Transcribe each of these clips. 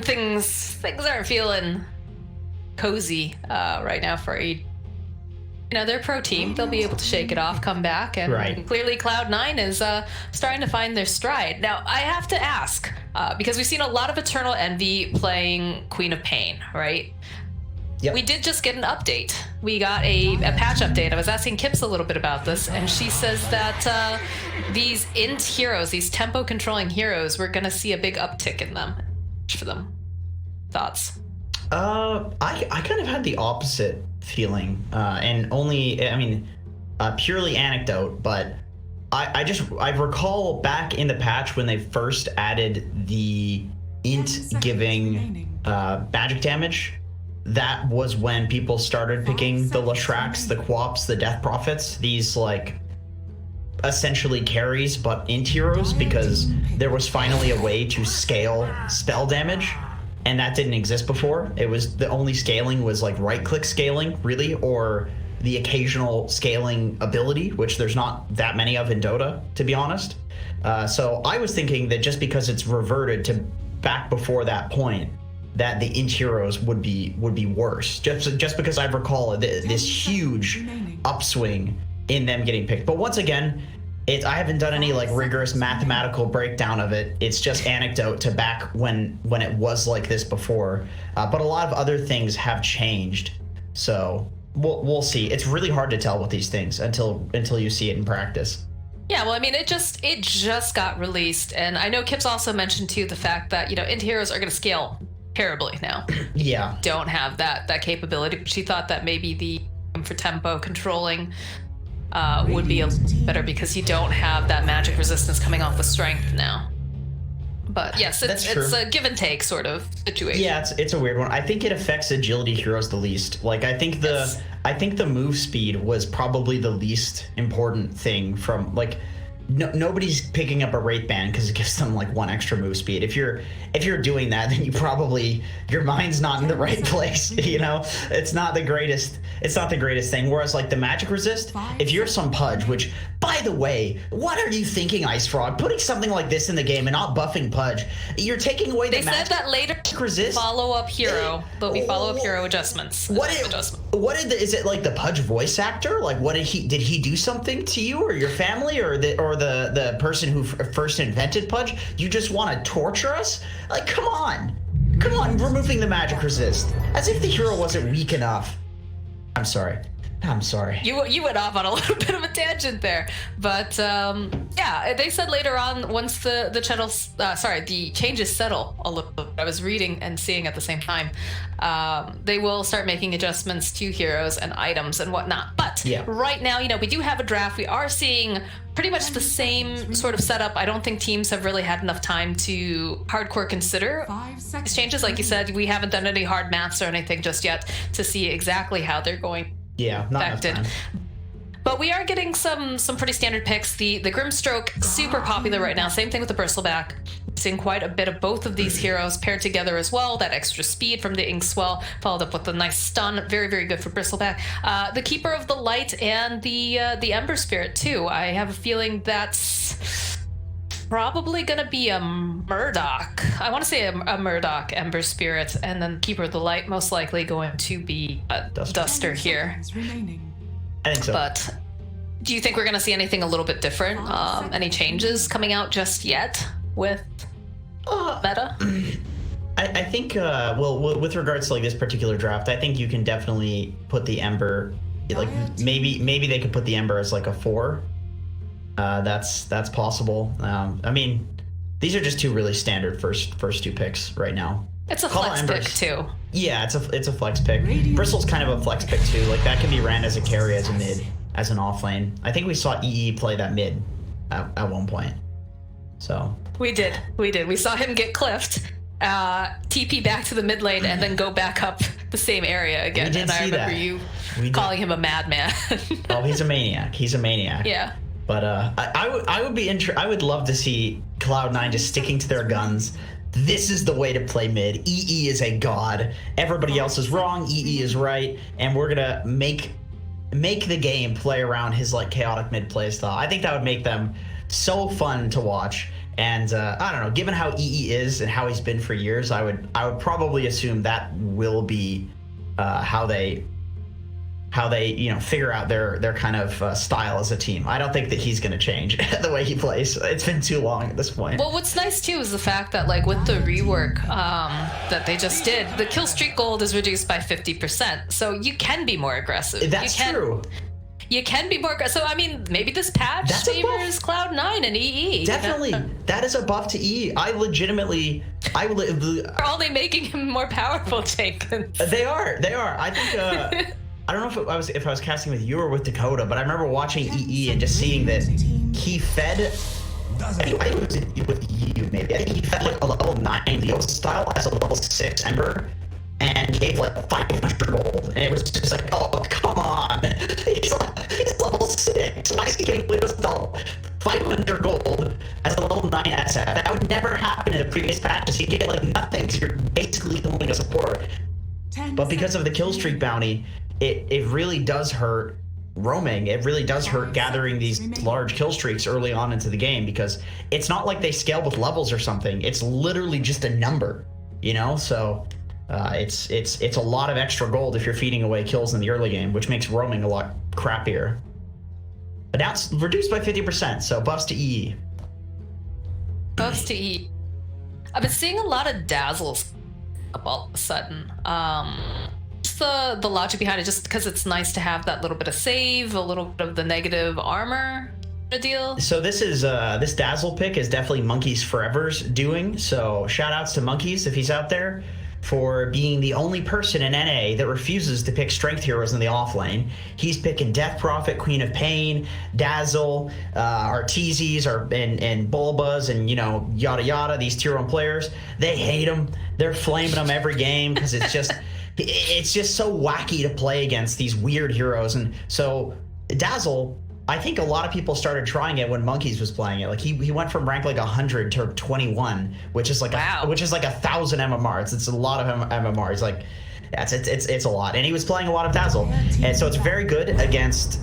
things aren't feeling cozy right now for a. Their pro team. They'll be able to shake it off, come back, and clearly Cloud9 is starting to find their stride. Now, I have to ask, because we've seen a lot of Eternal Envy playing Queen of Pain, right? Yep. We did just get an update. We got a patch update. I was asking Kips a little bit about this, and she says that these int heroes, these tempo controlling heroes, we're going to see a big uptick in them. For them. Thoughts? I kind of had the opposite feeling, and only, purely anecdote, but I recall back in the patch when they first added the int giving magic damage. That was when people started picking the Lashraks, the Quops, the Death Prophets, these like essentially carries but int heroes, because there was finally a way to scale spell damage, and that didn't exist before. It was the only scaling was like right click scaling, really, or the occasional scaling ability, which there's not that many of in Dota, to be honest. So I was thinking that just because it's reverted to back before that point, that the int heroes would be worse, just because I recall this huge upswing in them getting picked. But once again, I haven't done any like rigorous mathematical breakdown of it. It's just anecdote to back when it was like this before. But a lot of other things have changed, so we'll see. It's really hard to tell with these things until you see it in practice. Yeah, well, I mean, it just got released, and I know Kips also mentioned too the fact that int heroes are going to scale terribly now. Yeah, don't have that capability. She thought that maybe the for tempo controlling would be better because you don't have that magic resistance coming off the strength now. But yes, it's a give and take sort of situation. Yeah, it's a weird one. I think it affects agility heroes the least. Like I think the move speed was probably the least important thing from like. Nobody's picking up a Wraith Band because it gives them like one extra move speed. If you're doing that, then your mind's not in the right place. It's not the greatest thing. Whereas like the magic resist, if you're some Pudge, which by the way, what are you thinking, Ice Frog? Putting something like this in the game and not buffing Pudge, you're taking away the magic. They said that later resist follow-up hero. There'll be follow-up hero adjustments. Is it like the Pudge voice actor? Like what did he do something to you or your family or the person who first invented Pudge? You just want to torture us? Like, come on, removing the magic resist, as if the hero wasn't weak enough. I'm sorry. You went off on a little bit of a tangent there, but yeah, they said later on once the changes settle a little bit, I was reading and seeing at the same time, they will start making adjustments to heroes and items and whatnot. But right now, we do have a draft. We are seeing pretty much the same sort of setup. I don't think teams have really had enough time to hardcore consider these changes. Like you said, we haven't done any hard maths or anything just yet to see exactly how they're going. Yeah, not enough time. But we are getting some pretty standard picks. The Grimstroke, super popular right now. Same thing with the Bristleback. Seeing quite a bit of both of these heroes paired together as well. That extra speed from the Inkswell, followed up with a nice stun. Very, very good for Bristleback. The Keeper of the Light and the Ember Spirit too. I have a feeling that's probably gonna be a Murdoch. I want to say a Murdoch Ember Spirit, and then Keeper of the Light most likely going to be a Duster here. I think so. But do you think we're gonna see anything a little bit different? Any changes coming out just yet with meta? I think well, with regards to like this particular draft, I think you can definitely put the Ember, like maybe they could put the Ember as like a 4. That's possible. I mean, these are just two really standard first two picks right now. It's a flex pick too. Yeah, it's a flex pick. Bristle's kind of a flex pick too. Like that can be ran as a carry, as a mid, as an off lane. I think we saw EE play that mid at one point. So we did. We saw him get cliffed, TP back to the mid lane, and then go back up the same area again. And I remember you calling him a madman. Oh, he's a maniac. Yeah. But I would love to see Cloud9 just sticking to their guns. This is the way to play mid. EE is a god. Everybody else is wrong. EE is right, and we're gonna make the game play around his like chaotic mid play style. I think that would make them so fun to watch. And I don't know, given how EE is and how he's been for years, I would probably assume that will be how they figure out their kind of style as a team. I don't think that he's going to change the way he plays. It's been too long at this point. Well, what's nice too is the fact that like with the rework that they just did, the kill streak gold is reduced by 50%, so you can be more aggressive. That's true. You can be more aggressive. So I mean, maybe this patch favors Cloud9 and EE. Definitely, that is a buff to EE. Are only making him more powerful, Jenkins. They are. I think. I don't know if I was casting with you or with Dakota, but I remember watching EE and just seeing that he fed. I think it was with you maybe. I think he fed like a level 9 Leo style as a level 6 Ember, and gave like 500 gold, and it was just like, oh come on, he's level 6. Why is he getting Leo style 500 gold as a level 9 SF? That would never happen in the previous patches. He'd get like nothing, so you're basically healing a support. But because of the kill streak bounty, it really does hurt roaming. It really does hurt gathering these large kill streaks early on into the game, because it's not like they scale with levels or something. It's literally just a number, you know? So it's a lot of extra gold if you're feeding away kills in the early game, which makes roaming a lot crappier. But now it's reduced by 50%, so buffs to EE. Buffs to EE. I've been seeing a lot of dazzles up all of a sudden. The logic behind it, just because it's nice to have that little bit of save, a little bit of the negative armor deal. So this is this dazzle pick is definitely Monkeys Forever's doing. So shout outs to Monkeys if he's out there, for being the only person in NA that refuses to pick strength heroes in the off lane. He's picking Death Prophet, Queen of Pain, Dazzle, Arteezes, and Bulbas, and yada yada. These tier 1 players, they hate him. They're flaming him every game because it's just so wacky to play against these weird heroes. And so Dazzle, I think a lot of people started trying it when Monkeys was playing it. Like he went from rank like 100 to 21, which is like which is like 1,000 MMRs. It's a lot of MMRs. Like it's a lot. And he was playing a lot of Dazzle, and so it's very good against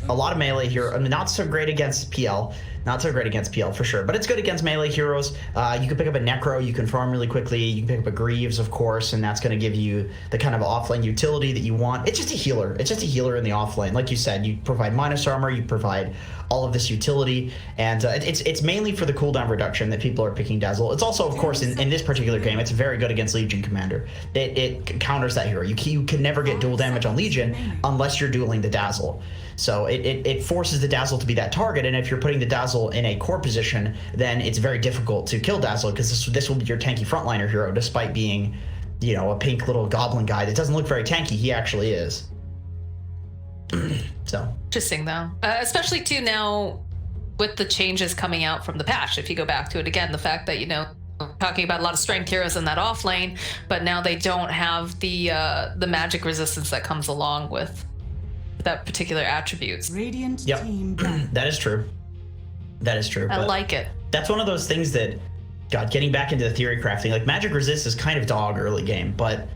a lot of melee heroes. I mean, not so great against PL. Not so great against PL for sure, but it's good against melee heroes. You can pick up a Necro, you can farm really quickly. You can pick up a Greaves, of course, and that's going to give you the kind of offlane utility that you want. It's just a healer. It's just a healer in the offlane. Like you said, you provide minus armor, you provide all of this utility, and it's mainly for the cooldown reduction that people are picking Dazzle. It's also, of course, in this particular game, it's very good against Legion Commander. It counters that hero. You can never get dual damage on Legion unless you're dueling the Dazzle. So it forces the Dazzle to be that target, and if you're putting the Dazzle in a core position, then it's very difficult to kill Dazzle, because this will be your tanky frontliner hero, despite being, a pink little goblin guy that doesn't look very tanky. He actually is. So interesting though, especially too now with the changes coming out from the patch. If you go back to it again, the fact that talking about a lot of strength heroes in that off lane, but now they don't have the magic resistance that comes along with that particular attributes. Radiant yep. team. That is true. That is true. I like it. That's one of those things that, God, getting back into the theory crafting, like magic resist is kind of dog early game, but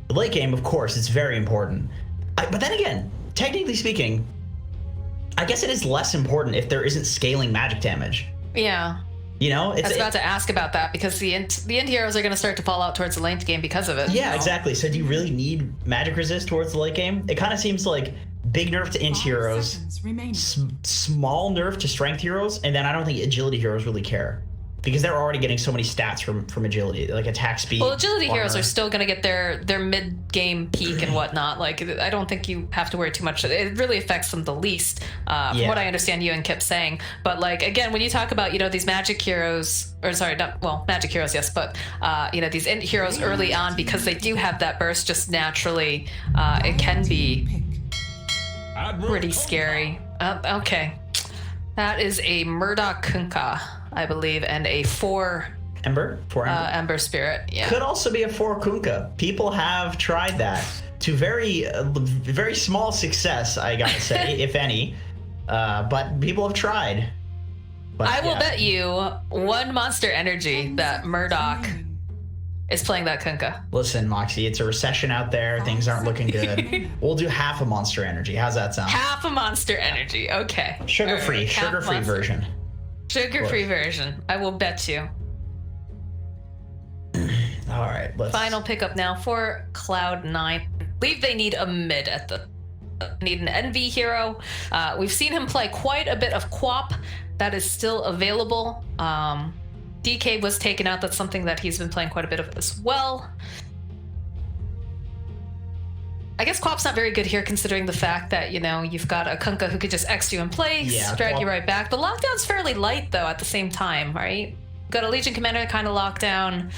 late game, of course, it's very important. But then again, technically speaking, I guess it is less important if there isn't scaling magic damage. Yeah. I was about to ask about that, because the end heroes are going to start to fall out towards the late game because of it. Yeah, exactly. So do you really need magic resist towards the late game? It kind of seems like big nerf to int heroes, small nerf to strength heroes, and then I don't think agility heroes really care, because they're already getting so many stats from agility, like attack speed. Well, agility armor. heroes are still going to get their mid-game peak and whatnot. Like, I don't think you have to worry too much. It really affects them the least, from what I understand you and Kip saying. But, like, again, when you talk about, these magic heroes, or sorry, magic heroes, yes, but, these int heroes early on, because they do have that burst just naturally, it can be pretty scary. Okay. That is a Murdoch Kunkka, I believe, and a 4 Ember? 4 Ember. Ember Spirit, yeah. Could also be a 4 Kunkka. People have tried that to very small success, I gotta say, if any. But people have tried. But, I will bet you 1 monster energy that Murdoch is playing that Kunkka. Listen, Moxie, it's a recession out there. Things aren't looking good. We'll do half a monster energy. How's that sound? Half a monster energy. Okay. Sugar-free right. version. Sugar-free version. I will bet you. All right, let's... Final pickup now for Cloud9. I believe they need a mid at the... need an NV hero. We've seen him play quite a bit of Quap. That is still available. DK was taken out. That's something that he's been playing quite a bit of as well. I guess Quap's not very good here considering the fact that, you know, you've got a Kunkka who could just X you in place, drag you right back. The lockdown's fairly light, though, at the same time, right? Got a Legion Commander kind of lockdown.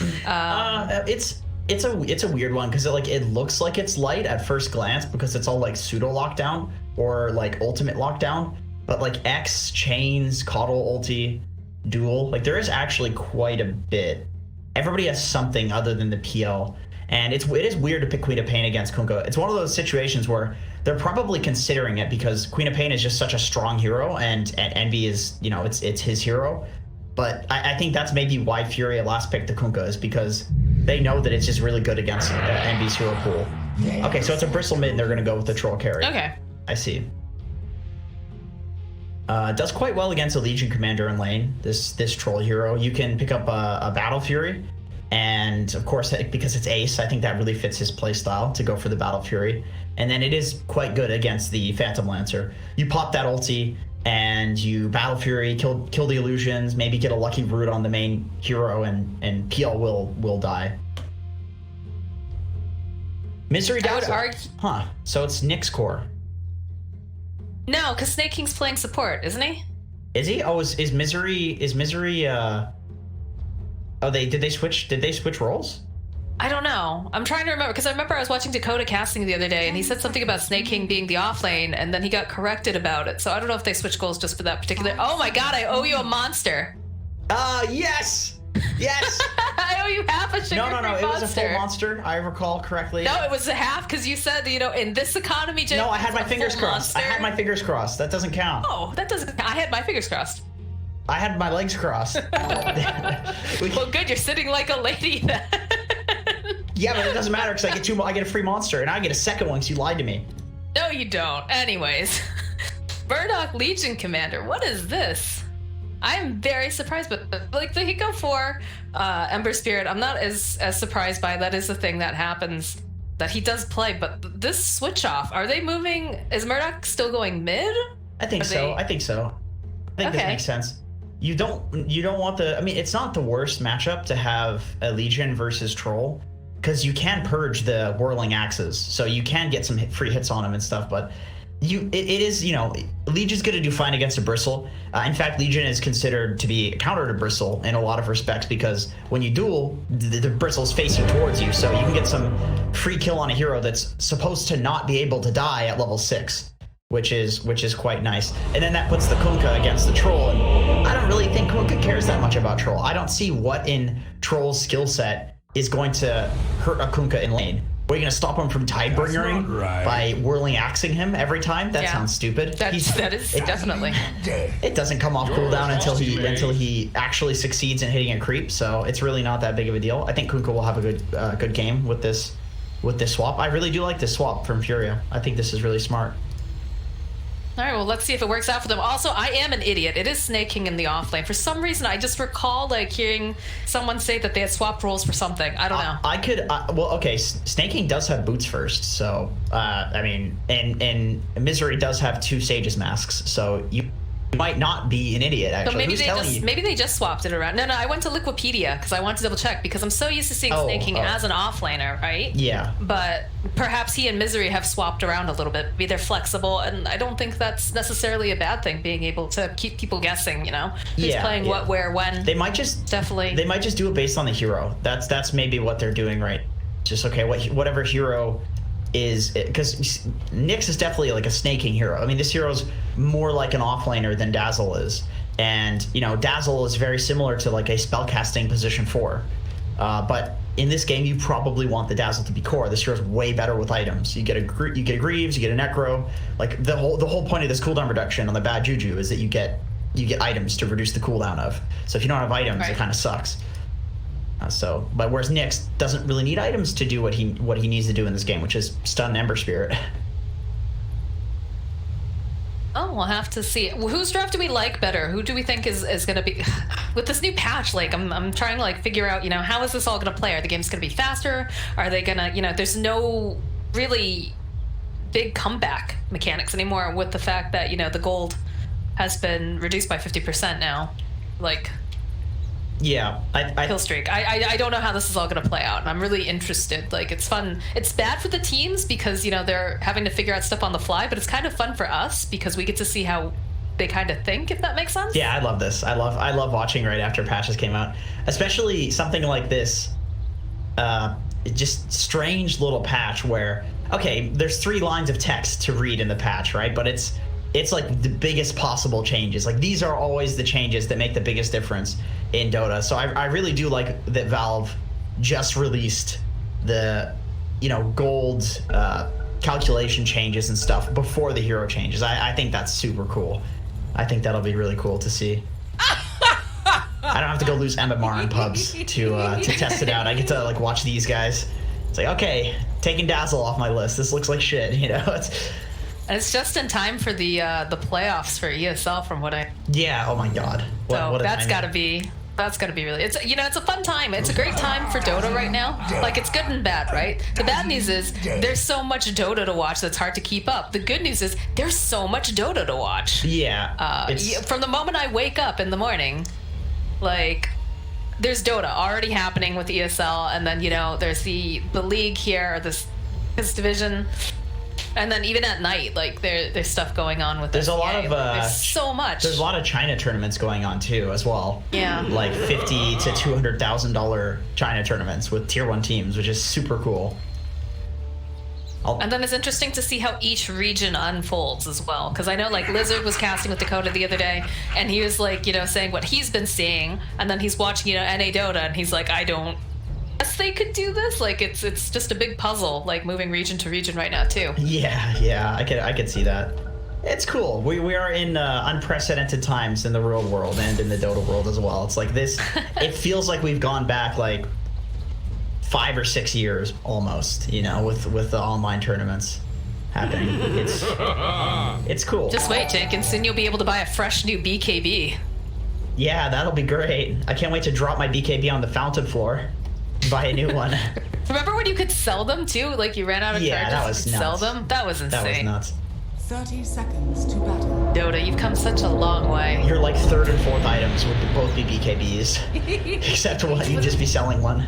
It's a weird one because it looks like it's light at first glance because it's all like pseudo lockdown or like ultimate lockdown, but like X, chains, coddle ulti, duel, like there is actually quite a bit. Everybody has something other than the PL. And it is weird to pick Queen of Pain against Kunkka. It's one of those situations where they're probably considering it because Queen of Pain is just such a strong hero, and Envy is, you know, it's his hero. But I think that's maybe why Furia last picked the Kunkka, is because they know that it's just really good against Envy's hero pool. Okay, so it's a Bristle mid, and they're going to go with the Troll carry. Okay. I see. Does quite well against a Legion Commander in lane, this Troll hero. You can pick up a Battle Fury. And of course, because it's Ace, I think that really fits his playstyle to go for the Battle Fury. And then it is quite good against the Phantom Lancer. You pop that ulti and you Battle Fury, kill the illusions, maybe get a lucky root on the main hero, and PL will die. Misery Dazzle. Huh. So it's Nyx core. No, because Snake King's playing support, isn't he? Is he? Oh, is Misery Oh, did they switch roles? I don't know. I'm trying to remember because I remember I was watching Dakota casting the other day and he said something about Snake King being the off lane and then he got corrected about it. So I don't know if they switched goals just for that particular. Oh my god, I owe you a monster. Yes. Yes. I owe you half a sugar-free monster. No, it was a full monster. I recall correctly. No, it was a half because you said, you know, in this economy. No, I had my fingers crossed. I had my fingers crossed. That doesn't count. Oh, that doesn't. I had my fingers crossed. I had my legs crossed. Well, good. You're sitting like a lady then. Yeah, but it doesn't matter because I get a free monster, and I get a second one because you lied to me. No, you don't. Anyways, Murdoch Legion Commander. What is this? I'm very surprised, but like the Hiko 4 Ember Spirit, I'm not as surprised by. That is the thing that happens that he does play. But this switch off, are they moving? Is Murdoch still going mid? I think so. I think this makes sense. You don't want the. I mean, it's not the worst matchup to have a Legion versus Troll because you can purge the Whirling Axes, so you can get some free hits on them and stuff. But it is, you know, Legion's going to do fine against a Bristle. In fact, Legion is considered to be a counter to Bristle in a lot of respects because when you duel, the Bristle's facing towards you, so you can get some free kill on a hero that's supposed to not be able to die at level 6. Which is quite nice. And then that puts the Kunkka against the Troll, and I don't really think Kunkka cares that much about Troll. I don't see what in Troll's skill set is going to hurt a Kunkka in lane. Are you going to stop him from Tidebringering by whirling axing him every time? That sounds stupid. That is definitely. It doesn't come off cooldown until he actually succeeds in hitting a creep, so it's really not that big of a deal. I think Kunkka will have a good game with this swap. I really do like this swap from Furia. I think this is really smart. All right, well, let's see if it works out for them. Also, I am an idiot. It is Snake King in the offlane. For some reason, I just recall like hearing someone say that they had swapped roles for something. I don't know. I could. Well, okay. Snake King does have boots first, so I mean, and Misery does have 2 Sage's masks, so you might not be an idiot. Actually, so maybe they just swapped it around. No, I went to Liquipedia because I wanted to double check because I'm so used to seeing Snake King as an offlaner, right? Yeah. But perhaps he and Misery have swapped around a little bit. Maybe they're flexible, and I don't think that's necessarily a bad thing. Being able to keep people guessing, you know, who's playing what, where, when. They might just do it based on the hero. That's maybe what they're doing, right? Just okay, whatever hero is, because Nyx is definitely like a snaking hero. I mean, this hero's more like an offlaner than Dazzle is, and you know, Dazzle is very similar to like a spellcasting position 4. But in this game, you probably want the Dazzle to be core. This hero's way better with items. You get a Greaves, you get a Necro. Like the whole point of this cooldown reduction on the bad Juju is that you get items to reduce the cooldown of. So if you don't have items, it kind of sucks. But whereas Nyx doesn't really need items to do what he needs to do in this game, which is stun Ember Spirit. Oh, we'll have to see. Whose draft do we like better? Who do we think is going to be... With this new patch, like, I'm trying to, like, figure out, you know, how is this all going to play? Are the games going to be faster? Are they going to, you know, there's no really big comeback mechanics anymore with the fact that, you know, the gold has been reduced by 50% now. Like... Yeah, kill streak. I don't know how this is all going to play out, and I'm really interested. Like, it's fun. It's bad for the teams because, you know, they're having to figure out stuff on the fly, but it's kind of fun for us because we get to see how they kind of think, if that makes sense. Yeah, I love this. I love watching right after patches came out, especially something like this. Just strange little patch where, okay, there's 3 lines of text to read in the patch, right? But it's like the biggest possible changes. Like, these are always the changes that make the biggest difference in Dota. So I really do like that Valve just released the, you know, gold calculation changes and stuff before the hero changes. I think that's super cool. I think that'll be really cool to see. I don't have to go lose MMR in pubs to test it out. I get to, like, watch these guys. It's like, okay, taking Dazzle off my list. This looks like shit, you know? It's just in time for the playoffs for ESL, from what I... Yeah, oh my god. What that's got to be really... It's, you know, it's a fun time. It's a great time for Dota right now. Like, it's good and bad, right? The bad news is there's so much Dota to watch that's hard to keep up. The good news is there's so much Dota to watch. Yeah. From the moment I wake up in the morning, like... There's Dota already happening with ESL, and then, you know, there's the league here, this division... And then even at night, like, there's stuff going on with there's a lot of there's so much. There's a lot of China tournaments going on too, as well. Yeah. Like $50,000 to $200,000 China tournaments with tier 1 teams, which is super cool. And then it's interesting to see how each region unfolds as well, because I know, like, Lizard was casting with Dakota the other day, and he was, like, you know, saying what he's been seeing, and then he's watching, you know, NA Dota, and he's like, I don't guess they could do this. Like, it's just a big puzzle, like, moving region to region right now too. Yeah, I could see that. It's cool. We are in unprecedented times in the real world and in the Dota world as well. It's like this. It feels like we've gone back like 5 or 6 years almost, you know, with the online tournaments happening. It's cool. Just wait, Jake, and soon you'll be able to buy a fresh new BKB. Yeah, that'll be great. I can't wait to drop my BKB on the fountain floor. Buy a new one. Remember when you could sell them too? Like, you ran out of charges, that was you could nuts. sell them? That was insane. That was nuts. 30 seconds to battle. Dota, you've come such a long way. Your, like, 3rd and 4th items would both be BKBs. Except what, you'd just be selling one.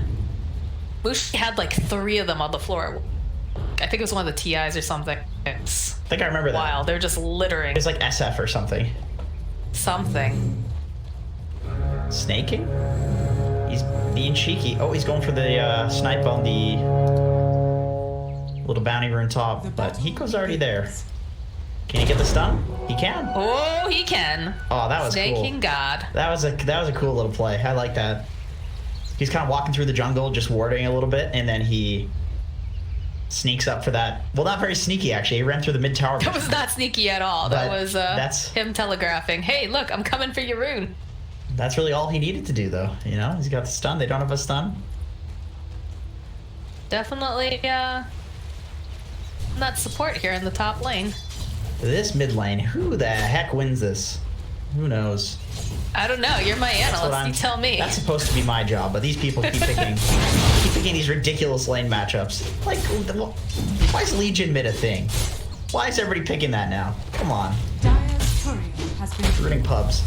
Mushi had like 3 of them on the floor. I think it was one of the TIs or something. It's I think I remember that. wild. They're just littering. It's like SF or something. Something. Snaking? He's being cheeky. Oh, he's going for the snipe on the little bounty rune top, but Hiko's already there. Can he get the stun? He can. Oh, he can. Oh, that was Snaking cool. God. That was a cool little play. I like that. He's kind of walking through the jungle, just warding a little bit, and then he sneaks up for that. Well, not very sneaky, actually. He ran through the mid tower. That was not sneaky at all. That was that's him telegraphing, hey, look, I'm coming for your rune. That's really all he needed to do, though. You know, he's got the stun. They don't have a stun. Definitely, not support here in the top lane. This mid lane, who the heck wins this? Who knows? I don't know. You're my analyst. You tell me. That's supposed to be my job, but these people keep picking these ridiculous lane matchups. Like, why is Legion mid a thing? Why is everybody picking that now? Come on. Dire's courier has been Ruining pubs.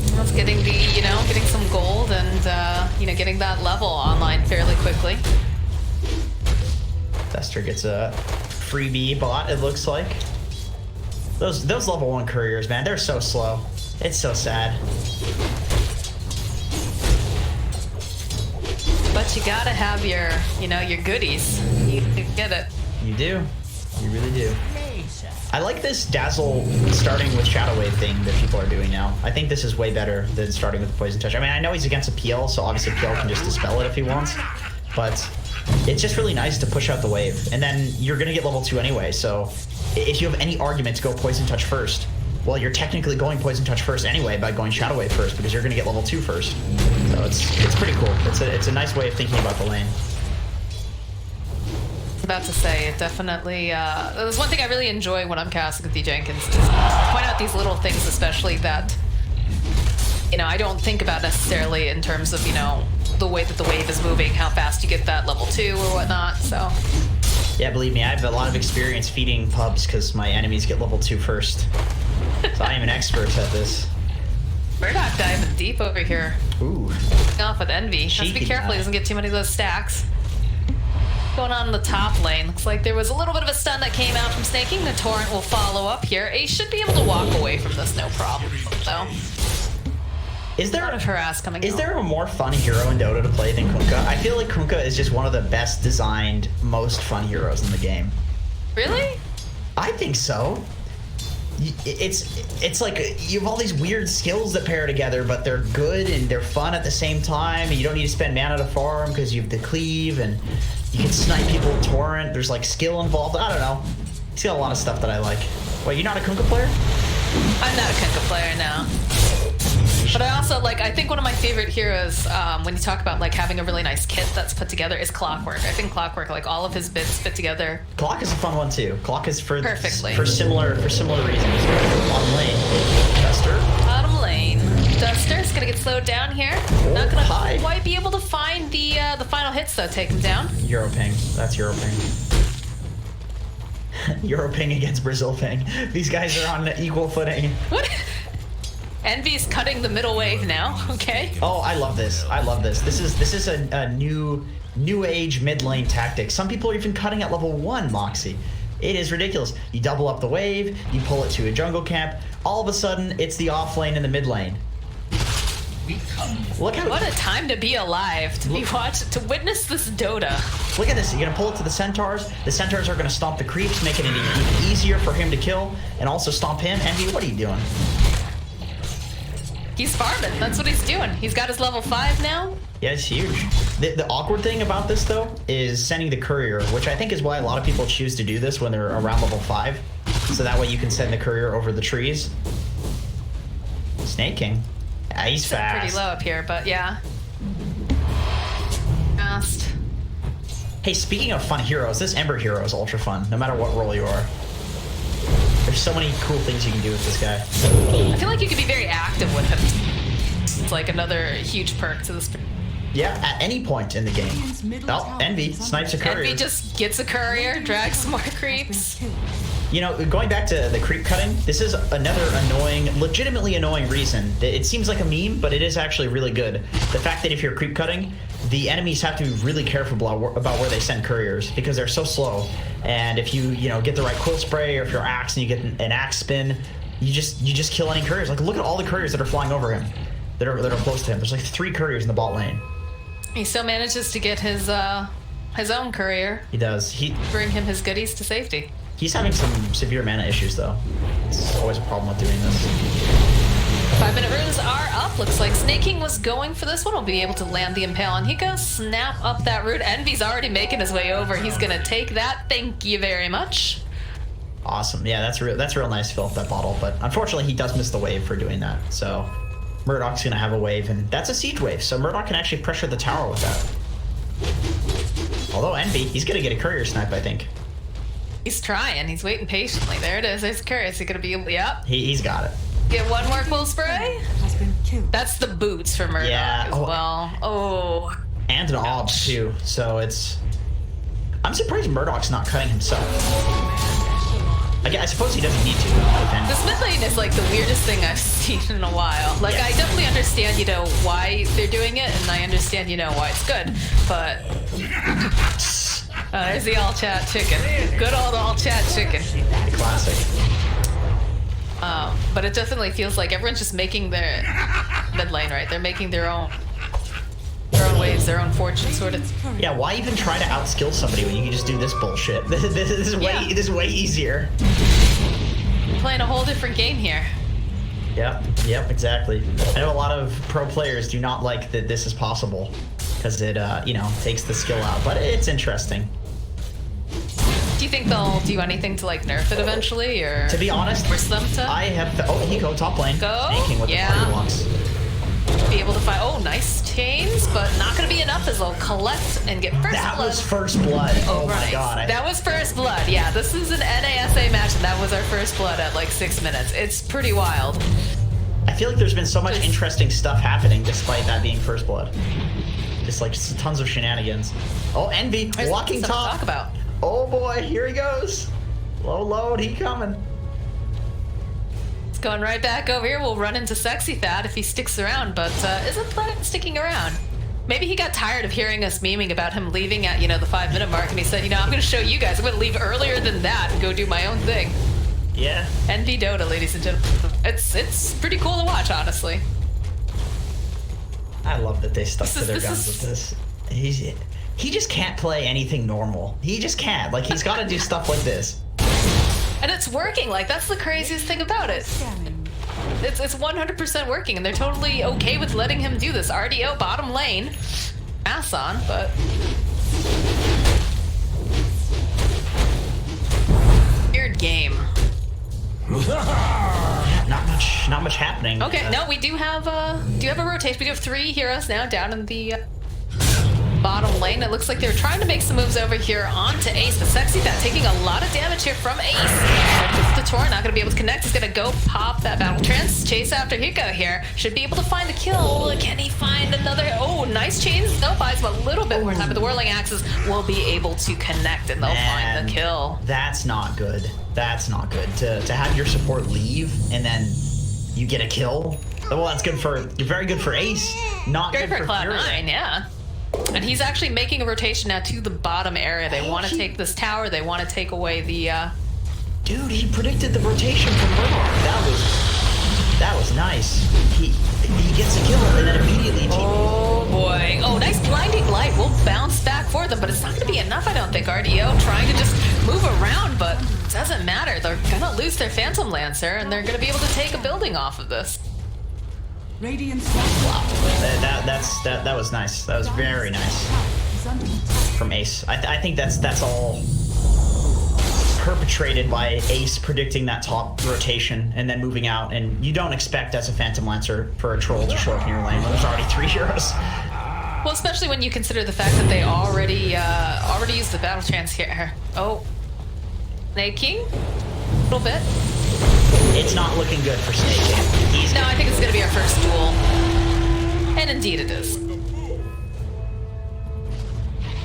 It's getting getting some gold and getting that level online fairly quickly. Thester gets a freebie bot, it looks like. Those level 1 couriers, man, they're so slow. It's so sad. But you gotta have your goodies. You get it. You do. You really do. I like this Dazzle starting with Shadow Wave thing that people are doing now. I think this is way better than starting with Poison Touch. I mean, I know he's against a PL, so obviously PL can just dispel it if he wants. But it's just really nice to push out the wave. And then you're going to get level 2 anyway, so if you have any argument to go Poison Touch first, well, you're technically going Poison Touch first anyway by going Shadow Wave first, because you're going to get level 2 first. So it's pretty cool. It's a nice way of thinking about the lane. about to say, it definitely, there's one thing I really enjoy when I'm casting with D. Jenkins is point out these little things, especially that, you know, I don't think about necessarily in terms of, you know, the way that the wave is moving, how fast you get that level 2 or whatnot, so. Yeah, believe me, I have a lot of experience feeding pubs because my enemies get level 2 first. So I am an expert at this. Murdoch diving deep over here. Ooh. Off with Envy. Has to be Cheeky careful he guy. doesn't get too many of those stacks. Going on in the top lane. Looks like there was a little bit of a stun that came out from snaking. The torrent will follow up here. Ace should be able to walk away from this, no problem, though. Is A lot of there harass coming is out. there a more fun hero in Dota to play than Kunkka? I feel like Kunkka is just one of the best designed, most fun heroes in the game. Really? I think so. It's like you have all these weird skills that pair together, but they're good and they're fun at the same time. And you don't need to spend mana to farm because you have the cleave and you can snipe people with torrent. There's like skill involved. I don't know. He's got a lot of stuff that I like. Wait, you're not a Kunkka player? I'm not a Kunkka player now. But I also, like, I think one of my favorite heroes, when you talk about, like, having a really nice kit that's put together is Clockwork. I think Clockwork, like, all of his bits fit together. Clock is a fun one too. Clock is for Perfectly. for similar reasons. Bottom lane, Duster. Bottom lane. Duster's gonna get slowed down here. Not gonna hi. quite be able to find the final hits, though, take him down. Euro ping. That's Euro ping. Euro ping against Brazil ping. These guys are on equal footing. What? Envy's cutting the middle wave now, okay? Oh, I love this. I love this. This is a new age mid lane tactic. Some people are even cutting at level 1, Moxie. It is ridiculous. You double up the wave, you pull it to a jungle camp, all of a sudden it's the off lane and the mid lane. Look how What a time to be alive, to be watched, to witness this Dota. Look at this. You're gonna pull it to the centaurs. The centaurs are gonna stomp the creeps, making it even easier for him to kill, and also stomp him. Envy, what are you doing? He's farming, that's what he's doing. He's got his level 5 now. Yeah, it's huge. The awkward thing about this, though, is sending the courier, which I think is why a lot of people choose to do this when they're around level 5. So that way you can send the courier over the trees. Snake King. Yeah, he's fast. Pretty low up here, but yeah. Fast. Hey, speaking of fun heroes, this Ember hero is ultra fun, no matter what role you are. There's so many cool things you can do with this guy. I feel like you could be very active with him. It's like another huge perk to this. Yeah, at any point in the game. Oh, Envy snipes a courier. Envy just gets a courier, drags some more creeps. You know, going back to the creep cutting, this is another annoying, legitimately annoying reason. It seems like a meme, but it is actually really good. The fact that if you're creep cutting, the enemies have to be really careful about where they send couriers because they're so slow. And if you get the right quill spray, or if you're axe and you get an axe spin, you just kill any couriers. Like, look at all the couriers that are flying over him, that are close to him. There's like 3 couriers in the bot lane. He still manages to get his own courier. He does. Bring him his goodies to safety. He's having some severe mana issues, though. It's always a problem with doing this. 5-minute runes are up. Looks like Snaking was going for this one. Will be able to land the Impale, and he goes snap up that rune. Envy's already making his way over. He's gonna take that. Thank you very much. Awesome. Yeah, that's real nice to fill up that bottle. But unfortunately, he does miss the wave for doing that. So Murdoch's gonna have a wave, and that's a siege wave. So Murdoch can actually pressure the tower with that. Although Envy, he's gonna get a courier snipe, I think. He's trying. He's waiting patiently. There it is. There's courier. Is he gonna be able? Yep. He's got it. Get one more quill spray. Has been killed. That's the boots for Murdoch Yeah, as well. Oh. And an obs too. So I'm surprised Murdoch's not cutting himself. I suppose he doesn't need to. This mid lane is like the weirdest thing I've seen in a while. Like, Yes. I definitely understand, why they're doing it, and I understand, why it's good. But there's the all chat chicken. Good old all chat chicken. The classic. But it definitely feels like everyone's just making their mid lane, right? They're making their own waves, their own fortune, sort of. Yeah, why even try to outskill somebody when you can just do this bullshit? This is way easier. Playing a whole different game here. Yep, exactly. I know a lot of pro players do not like that this is possible because it takes the skill out, but it's interesting. Do you think they'll do anything to like nerf it eventually, or To be honest, force them to I have. He go top lane. Go? Snaking with Yeah. the party blocks. be able to find? Oh, nice chains, but not going to be enough as they'll collect and get first That blood. was first blood. Oh my Right. god. That was first blood. Yeah, this is an NASA match, and that was our first blood at like 6 minutes. It's pretty wild. I feel like there's been so much interesting stuff happening despite that being first blood. Just like tons of shenanigans. Oh, Envy, There's walking stuff to top. talk about. Oh boy, here he goes. Low load, he coming. It's going right back over here. We'll run into Sexy Fat if he sticks around, but isn't sticking around. Maybe he got tired of hearing us memeing about him leaving at, the 5-minute mark, and he said, I'm going to show you guys. I'm going to leave earlier than that and go do my own thing. Yeah. Envy Dota, ladies and gentlemen. It's pretty cool to watch, honestly. I love that they stuck to their This guns is- with this. He just can't play anything normal. He just can't. Like, he's got to do stuff like this. And it's working. Like, that's the craziest thing about it. Scanning. It's 100% working, and they're totally okay with letting him do this. RDO bottom lane. Ass on, but... Weird game. Not much happening. Okay, no, we do have a rotation. We do have 3 heroes now down in the bottom lane. It looks like they're trying to make some moves over here onto Ace, but Sexy Fat taking a lot of damage here from Ace. The Tor not going to be able to connect. He's going to go pop that battle trance, chase after Hiko here. Should be able to find the kill. Can he find another? Oh, nice chains. No, buys him a little bit more time, but the Whirling Axes will be able to connect, and they'll find the kill. That's not good. That's not good. To have your support leave and then you get a kill. Well, that's good for very good for Ace. Not Great good for for Furia. Cloud9, yeah. And he's actually making a rotation now to the bottom area. They want to take this tower. They want to take away the... Dude, he predicted the rotation from Murdoch. That was nice. He gets a kill and then immediately team. Oh boy. Oh, nice blinding light. We'll bounce back for them, but it's not going to be enough, I don't think. RDO trying to just move around, but it doesn't matter. They're going to lose their Phantom Lancer, and they're going to be able to take a building off of this. Radiant's That was nice. That was very nice from Ace. I think that's all perpetrated by Ace predicting that top rotation and then moving out, and you don't expect as a Phantom Lancer for a troll to show up in your lane when there's already 3 heroes. Well, especially when you consider the fact that they already used the battle trance here. Oh, Snake King, a little bit. It's not looking good for Snake King. No, I think it's going to be our first duel, and indeed it is.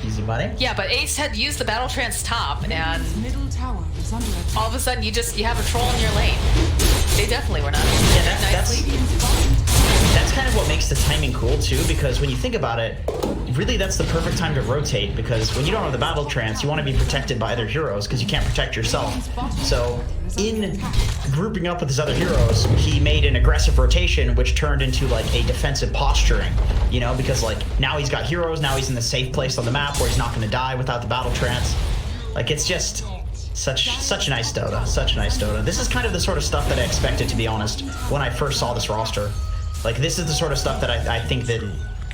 Easy money. Yeah, but Ace had used the battle trance top, and middle tower is under attack. all of a sudden you have a troll in your lane. They definitely were not. Yeah, that's Radiant's bottom tower. that's kind of what makes the timing cool too, because when you think about it, really that's the perfect time to rotate, because when you don't have the battle trance, you want to be protected by other heroes because you can't protect yourself. So in grouping up with his other heroes, he made an aggressive rotation which turned into like a defensive posturing, because like now he's got heroes, now he's in the safe place on the map where he's not going to die without the battle trance. Like, it's just such a nice Dota, such a nice Dota. This is kind of the sort of stuff that I expected, to be honest, when I first saw this roster. Like, this is the sort of stuff that I think that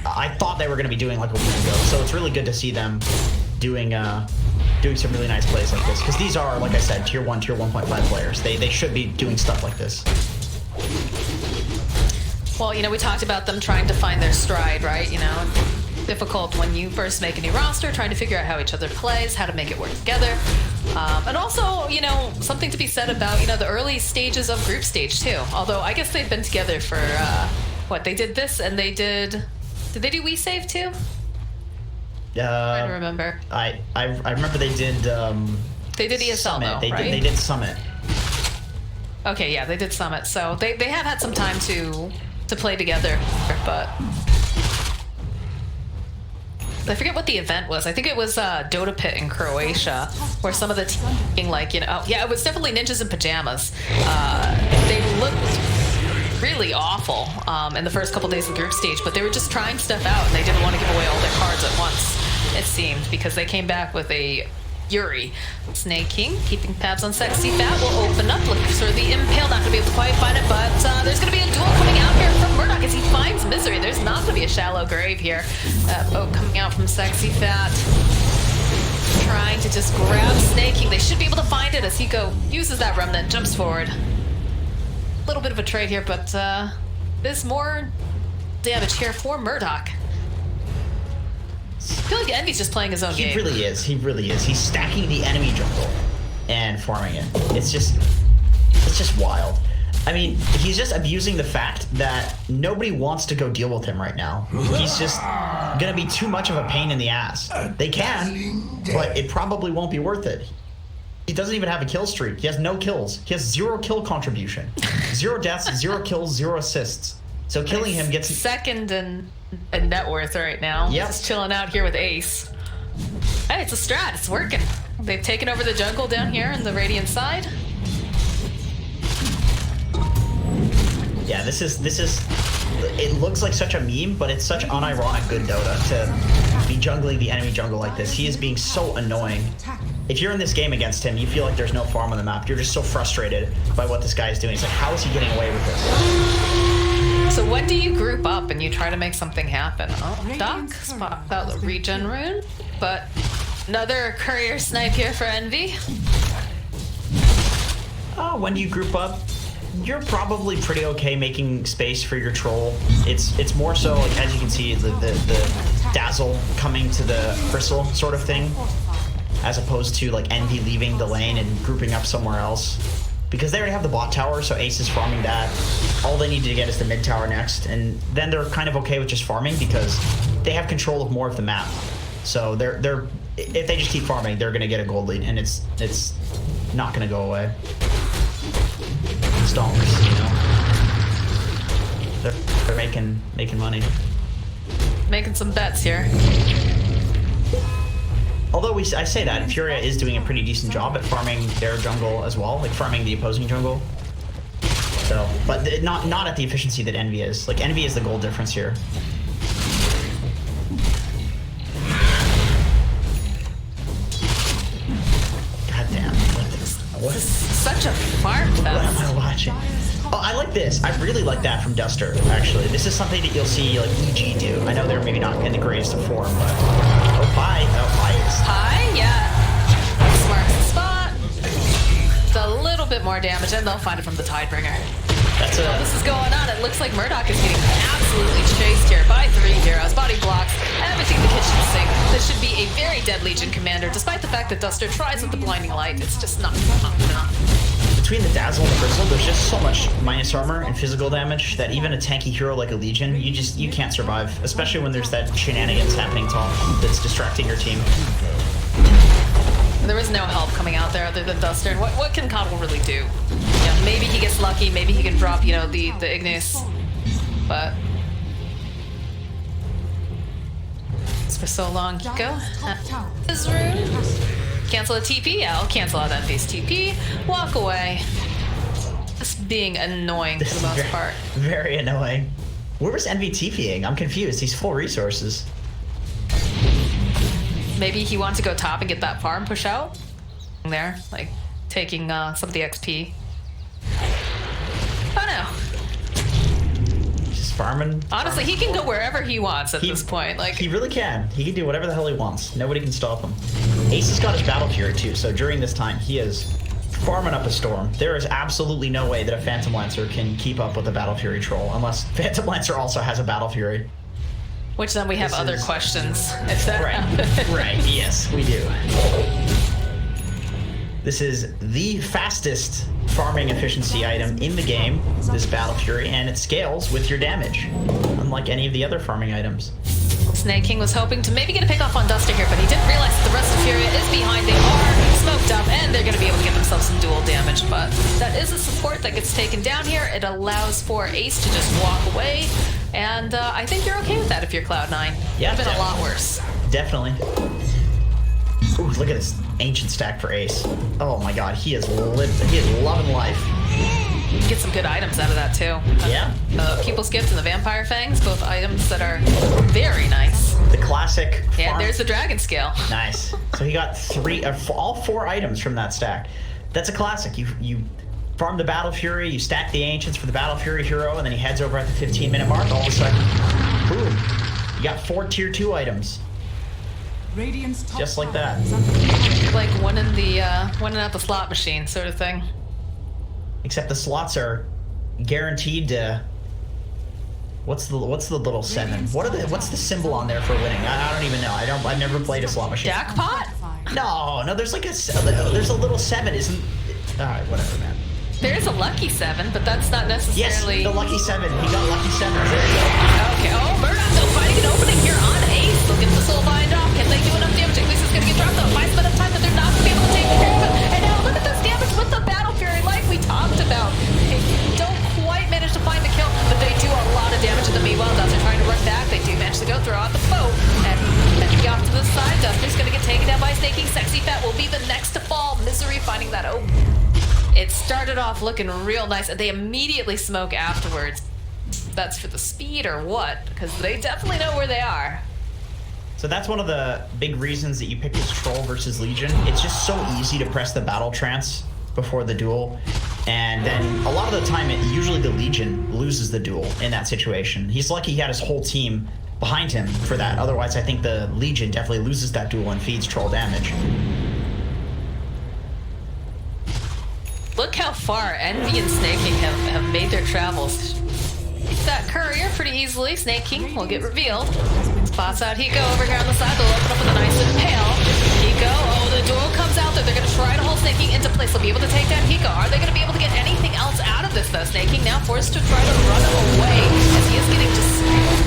I thought they were going to be doing like a week ago. So it's really good to see them doing some really nice plays like this, because these are, like I said, tier 1, tier 1.5 players. They should be doing stuff like this. Well, we talked about them trying to find their stride, right? Difficult when you first make a new roster, trying to figure out how each other plays, how to make it work together. And also, something to be said about, the early stages of group stage too. Although I guess they've been together for, they did this and they did they do We Save too? I don't remember. I remember they did They did ESL Summit. though, right? They did Summit. Okay, yeah, they did Summit. So they have had some time to play together, but I forget what the event was. I think it was Dota Pit in Croatia, where some of the team, it was definitely ninjas in pajamas. They looked really awful in the first couple days of group stage, but they were just trying stuff out, and they didn't want to give away all their cards at once, it seemed, because they came back with a Yuri. Snake King, keeping tabs on Sexy Fat, will open up, looking for the Impale, not going to be able to quite find it, but there's going to be a duel coming out here from Murdoch as he finds Misery. There's not going to be a shallow grave here. Coming out from Sexy Fat, trying to just grab Snake King. They should be able to find it as Hiko uses that Remnant, jumps forward. A little bit of a trade here, but there's more damage here for Murdoch. feel like Envy's just playing his own game. He really is. He really is. He's stacking the enemy jungle and farming it. It's just wild. I mean, he's just abusing the fact that nobody wants to go deal with him right now. He's just gonna be too much of a pain in the ass. They can, but it probably won't be worth it. He doesn't even have a kill streak. He has no kills. He has 0 kill contribution. 0 deaths, 0 kills, 0 assists. So killing him gets... second in net worth right now. Yep. Just chilling out here with Ace. Hey, it's a strat. It's working. They've taken over the jungle down here in the Radiant side. Yeah, this is. It looks like such a meme, but it's such unironic good Dota to be jungling the enemy jungle like this. He is being so annoying. If you're in this game against him, you feel like there's no farm on the map. You're just so frustrated by what this guy is doing. It's like, how is he getting away with this? So when do you group up and you try to make something happen? Oh, Doc spot out the regen rune, but another courier snipe here for Envy. Oh, when do you group up? You're probably pretty okay making space for your troll. It's more so, like, as you can see, the dazzle coming to the bristle sort of thing, as opposed to like Envy leaving the lane and grouping up somewhere else. Because they already have the bot tower, so Ace is farming that. All they need to get is the mid tower next, and then they're kind of okay with just farming because they have control of more of the map. So they're if they just keep farming, they're gonna get a gold lead, and it's not gonna go away. Stonks, you know. They're making money. Making some bets here. Although I say that, Furia is doing a pretty decent job at farming their jungle as well, like farming the opposing jungle. So, but not at the efficiency that Envy is. Like, Envy is the goal difference here. God damn. What is Such a farm What am fest. I watching? Oh, I like this. I really like that from Duster, actually. This is something that you'll see, like, EG do. I know they're maybe not in the greatest of form, but... Oh, bye. Oh, bye. Hi, yeah. Marks the spot. It's a little bit more damage, and they'll find it from the Tidebringer. That's While a... this is going on, it looks like Murdoch is getting absolutely chased here by 3 heroes, body blocks, everything in the kitchen sink. This should be a very dead Legion commander, despite the fact that Duster tries with the blinding light. It's just not enough. Between the dazzle and the bristle, there's just so much minus armor and physical damage that even a tanky hero like a Legion, you can't survive. Especially when there's that shenanigans happening top that's distracting your team. There is no help coming out there other than Duster. What can Coddle really do? Yeah, maybe he gets lucky, maybe he can drop, you know, the Ignis. But it's for so long. Go. His rune. Cancel a TP. Yeah, I'll cancel out Envy's TP. Walk away. Just being annoying for the most part. Very annoying. Where was Envy TPing? I'm confused. He's full resources. Maybe he wants to go top and get that farm push out. There, like taking some of the XP. Oh no. Just farming. Honestly, he can go wherever he wants at this point. Like, He really can. He can do whatever the hell he wants. Nobody can stop him. Ace has got his Battle Fury too, so during this time, he is farming up a storm. There is absolutely no way that a Phantom Lancer can keep up with a Battle Fury troll, unless Phantom Lancer also has a Battle Fury. which then we have other questions. If that Right, right, yes, we do. This is the fastest farming efficiency item in the game, this Battle Fury, and it scales with your damage, unlike any of the other farming items. Snake King was hoping to maybe get a pick off on Duster here, but he didn't realize that the rest of Furia is behind. They are smoked up, and they're going to be able to get themselves some dual damage, but that is a support that gets taken down here. It allows for Ace to just walk away, and I think you're okay with that if you're Cloud9. Yeah, It's been a lot worse. Definitely. Ooh, look at this ancient stack for Ace. Oh my god, he is loving life. You can get some good items out of that too. Yeah. People's Gift and the Vampire Fangs, both items that are very nice. The classic And farm- there's the Dragon Scale. Nice. So he got all four items from that stack. That's a classic. You farm the Battle Fury, you stack the Ancients for the Battle Fury hero, and then he heads over at the 15-minute mark. All of a sudden, boom, you got 4 tier 2 items. Radiant's top Just like tower that. is under attack. Like one in out the slot machine sort of thing. Except the slots are guaranteed to What's the little 7? What's the symbol on there for winning? I don't even know. I've never played a slot machine. Jackpot? No, there's like there's a little 7, isn't? All right, whatever, man. There is a lucky 7, but that's not necessarily. Yes, the lucky 7. He got lucky 7. There you go. Okay. Oh, Murdoch though finding an opening here on Ace. They'll get the soul bind off. Can they do enough damage? At least it's gonna get dropped though. Finds enough time that they're not gonna be able to take care of it. And now look at this damage with the Battle Fury, like we talked about. They don't quite manage to find the kill, but they do a lot of damage to the meanwhile. Duster trying to run back. They do manage to go throw out the boat. And off to the side. Duster's gonna get taken down by Snaking. Sexy Fat will be the next to fall. Misery finding that open. It started off looking real nice, and they immediately smoke afterwards. That's for the speed or what? Because they definitely know where they are. So that's one of the big reasons that you pick this Troll versus Legion. It's just so easy to press the Battle Trance before the duel, and then a lot of the time, usually the Legion loses the duel in that situation. He's lucky he had his whole team behind him for that. Otherwise, I think the Legion definitely loses that duel and feeds Troll damage. Look how far Envy and Snaking have made their travels. It's that courier pretty easily. Snaking will get revealed. Spots out Hiko over here on the side. They'll open up with a nice impale. Hiko, oh, the duel comes out there. They're going to try to hold Snaking into place. They'll be able to take down Hiko. Are they going to be able to get anything else out of this, though? Snaking now forced to try to run away as he is getting just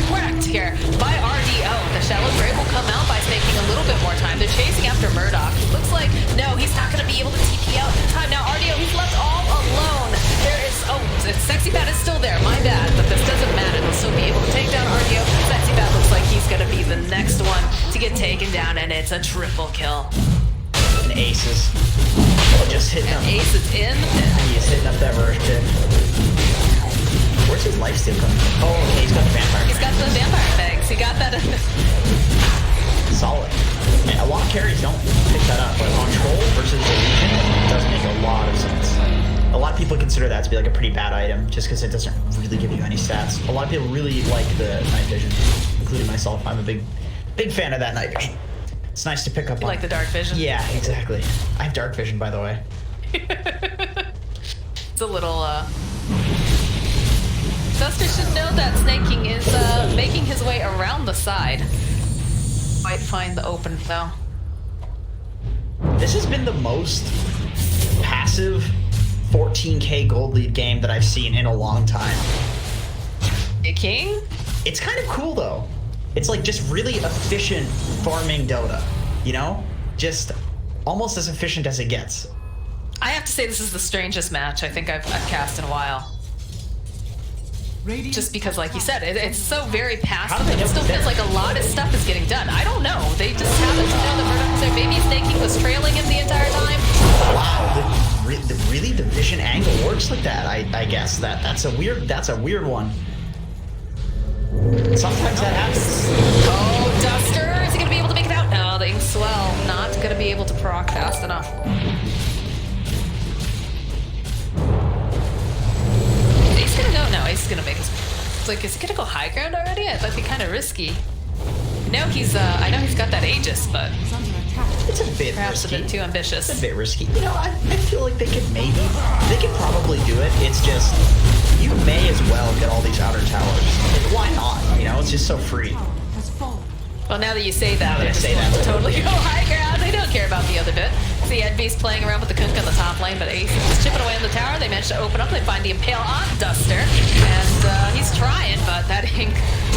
wrecked here by RDO. The Shallow Grave will come out by Snaking a little bit more time. They're chasing after Murdoch. It looks like, no, he's not going to be able to TP out in time. Now, RDO, he's left all alone. There is, oh, Sexy Bat is still there. My bad, but this doesn't matter. They'll still be able to take down RDO. Sexy Bat looks like he's going to be the next one to get taken down, and it's a triple kill. And Aces. Just hitting up. Ace is in. He's hitting up that verse pit. Where's his lifesteal coming from? Oh, okay, he's got the vampire. He's got the vampire fangs. He got that. Solid. And a lot of carries don't pick that up, but on Troll versus the Legion, it does make a lot of sense. A lot of people consider that to be like a pretty bad item, just because it doesn't really give you any stats. A lot of people really like the night vision, including myself. I'm a big fan of that night vision. It's nice to pick up on. Like the dark vision? Yeah, exactly. I have dark vision, by the way. It's a little, Duster should know that Snaking is, making his way around the side. Might find the open, though. This has been the most passive 14k gold lead game that I've seen in a long time. King? It's kind of cool, though. It's like just really efficient farming Dota, you know? Just almost as efficient as it gets. I have to say this is the strangest match I think I've cast in a while. Just because, like you said, it's so very passive. It still feels like a lot of stuff is getting done. I don't know. They just happen to know that Murdoch was there. Maybe Snaking was trailing him the entire time. Wow, really the vision angle works like that. I guess that's a weird one. Sometimes that happens. Oh, Duster, is he gonna be able to make it out? No, the Inkswell not gonna be able to proc fast enough. Ace gonna go? No, Ace is gonna make his. It's like, is he gonna go high ground already? It might be kind of risky. No, he's. I know he's got that Aegis, but it's a bit perhaps risky. A bit too ambitious. It's a bit risky. You know, I feel like they could probably do it. It's just you may as well get all these outer towers. Like, why not? You know, it's just so free. Well, now that you say that, I just say that, totally go high ground. They don't care about the other bit. See, Envy's playing around with the Kunk on the top lane, but Ace is chipping away on the tower. They manage to open up. They find the Impale on Duster, and he's trying, but that ink.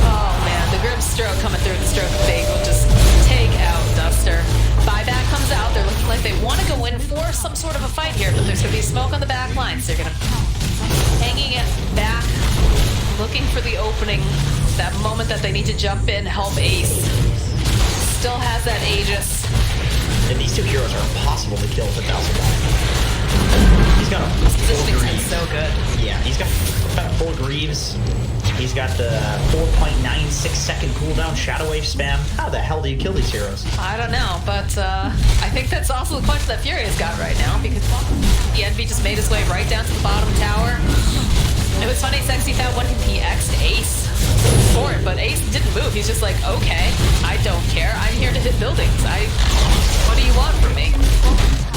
Oh man, the Grim Stroke coming through. The Stroke of Fate will just take out Duster. Buyback comes out. They're looking like they want to go in for some sort of a fight here, but there's going to be smoke on the back lines. They're going to hanging it back, looking for the opening. That moment that they need to jump in, help Ace. Still has that Aegis. And these two heroes are impossible to kill with 1,000 life. He's got a This makes so good. Yeah, he's got 4 Greaves. He's got the 4.96 second cooldown Shadow Wave spam. How the hell do you kill these heroes? I don't know, but I think that's also the question that Furia's got right now, because the Envy just made his way right down to the bottom tower. It was funny, Sexy found when he X'd Ace for it, but Ace didn't move. He's just like, okay, I don't care. I'm here to hit buildings. What do you want from me?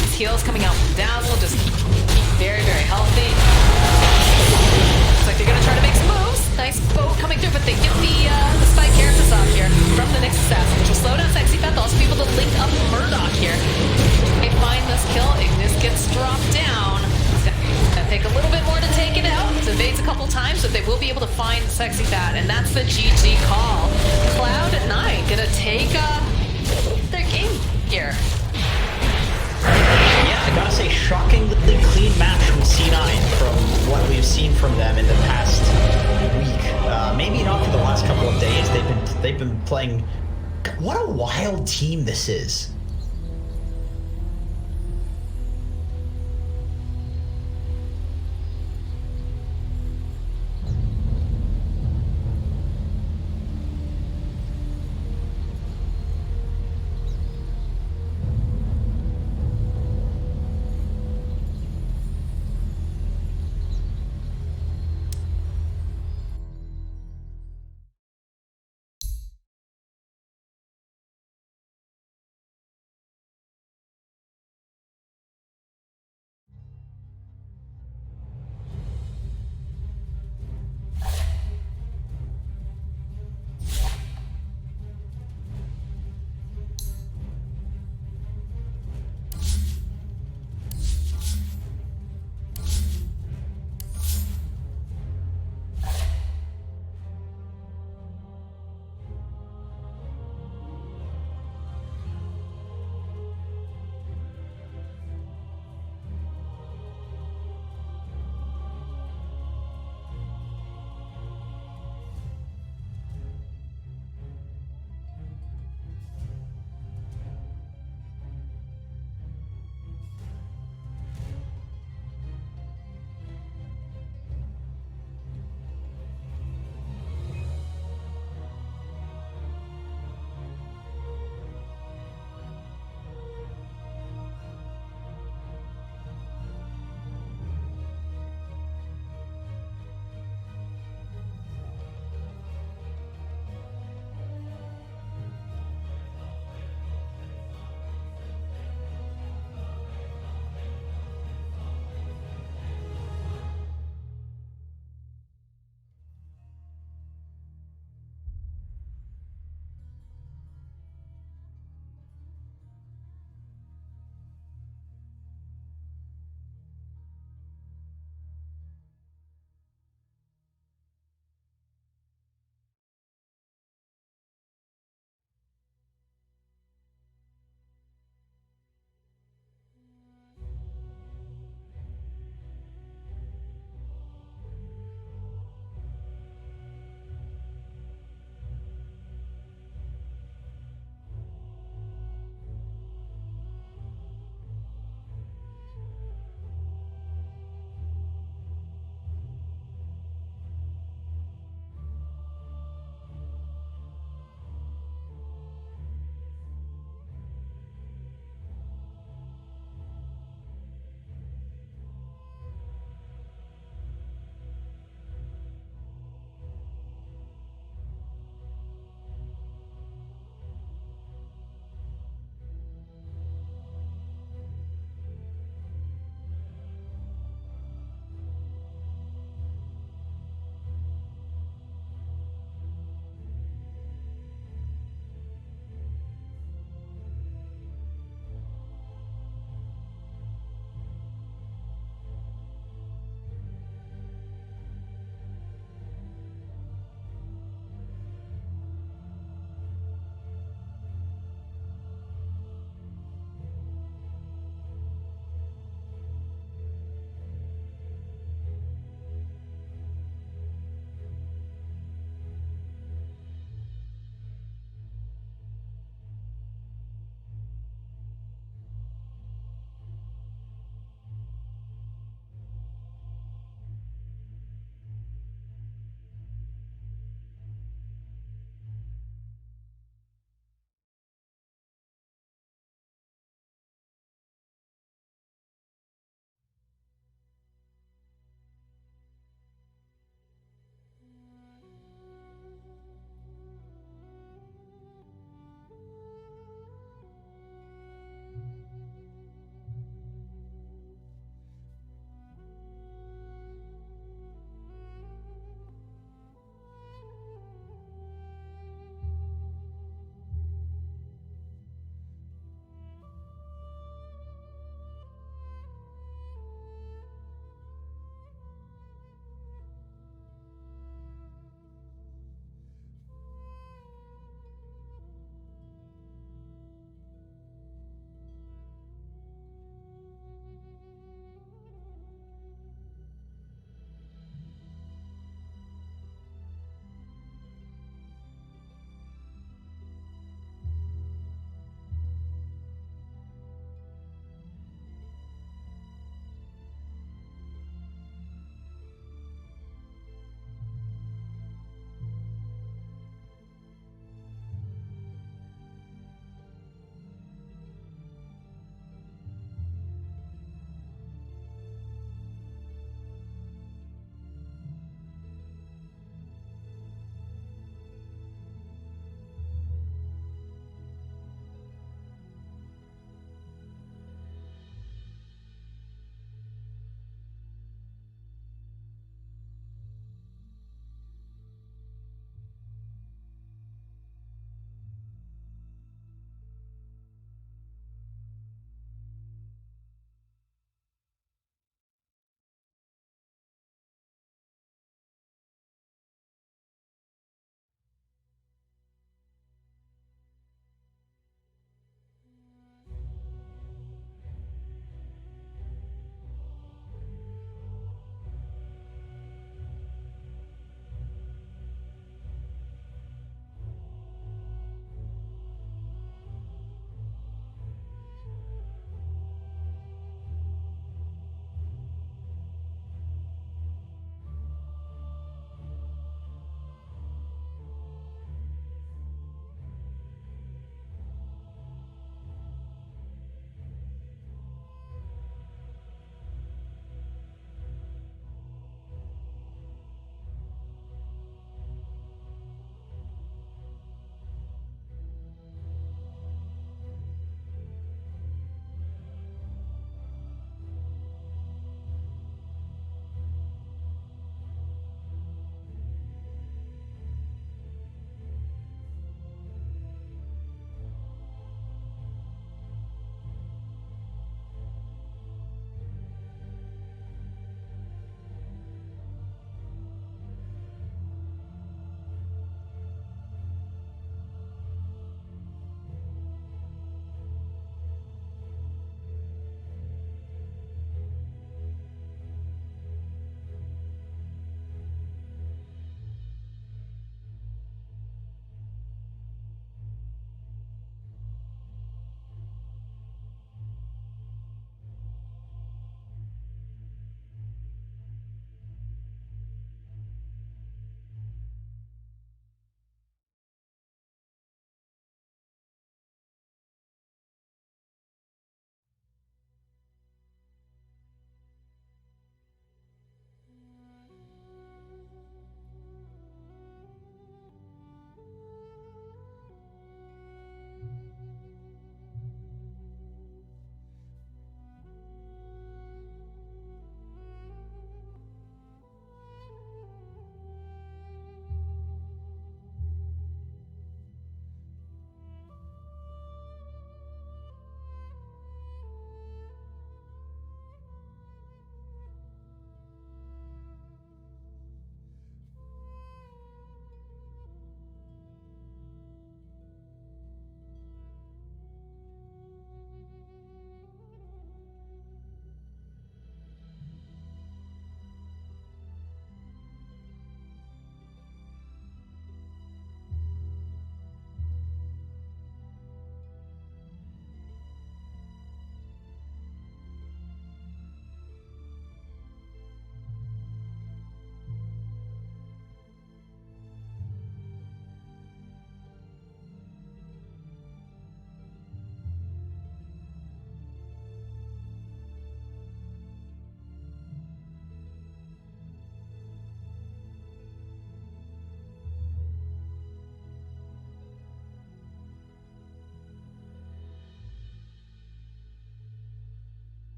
His heals coming out from Dazzle, just keep very, very healthy. Looks like they're gonna try to make some moves. Nice boat coming Spectre, but they get the Spike Carapace off here from the Nyx Assassin, which will slow down Sexy Pet. They'll also be able to link up Murdoch here. They find this kill. Ignis gets dropped down. It's gonna take a little bit more to take it out. It evades a couple times, but they will be able to find Sexy Fat, and that's the GG call. Cloud9 gonna take their game here. Yeah, I gotta say, shockingly clean match from C9 from what we've seen from them in the past week. Maybe not for the last couple of days. They've been playing. What a wild team this is.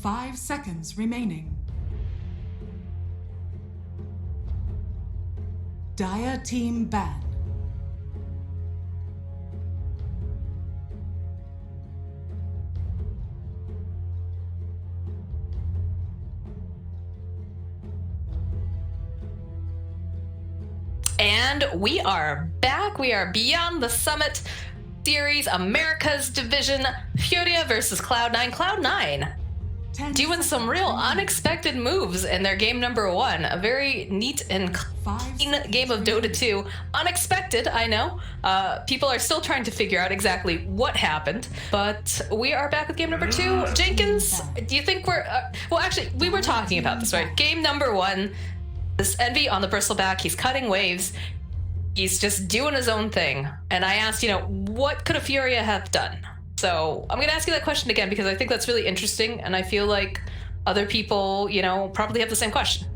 5 seconds remaining. Dire team ban. And we are back. We are Beyond the Summit Series, America's Division, Furia versus Cloud9. Cloud9 doing some real unexpected moves in their game number 1. A very neat and clean game of Dota 2. Unexpected, I know. People are still trying to figure out exactly what happened, but we are back with game number 2. Jenkins, do you think we're... well, actually, we were talking about this, right? Game number 1, this Envy on the bristleback, he's cutting waves. He's just doing his own thing. And I asked, what could a Furia have done? So I'm going to ask you that question again because I think that's really interesting. And I feel like other people, probably have the same question.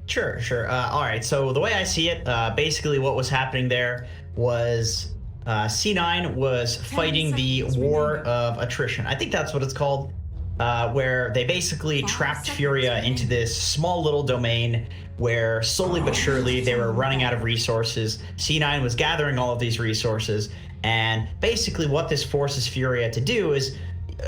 Sure. All right. So the way I see it, basically what was happening there was C9 was fighting the war of attrition. I think that's what it's called, where they basically trapped Furia into this small little domain where slowly but surely they were running out of resources. C9 was gathering all of these resources. And basically what this forces Furia to do is,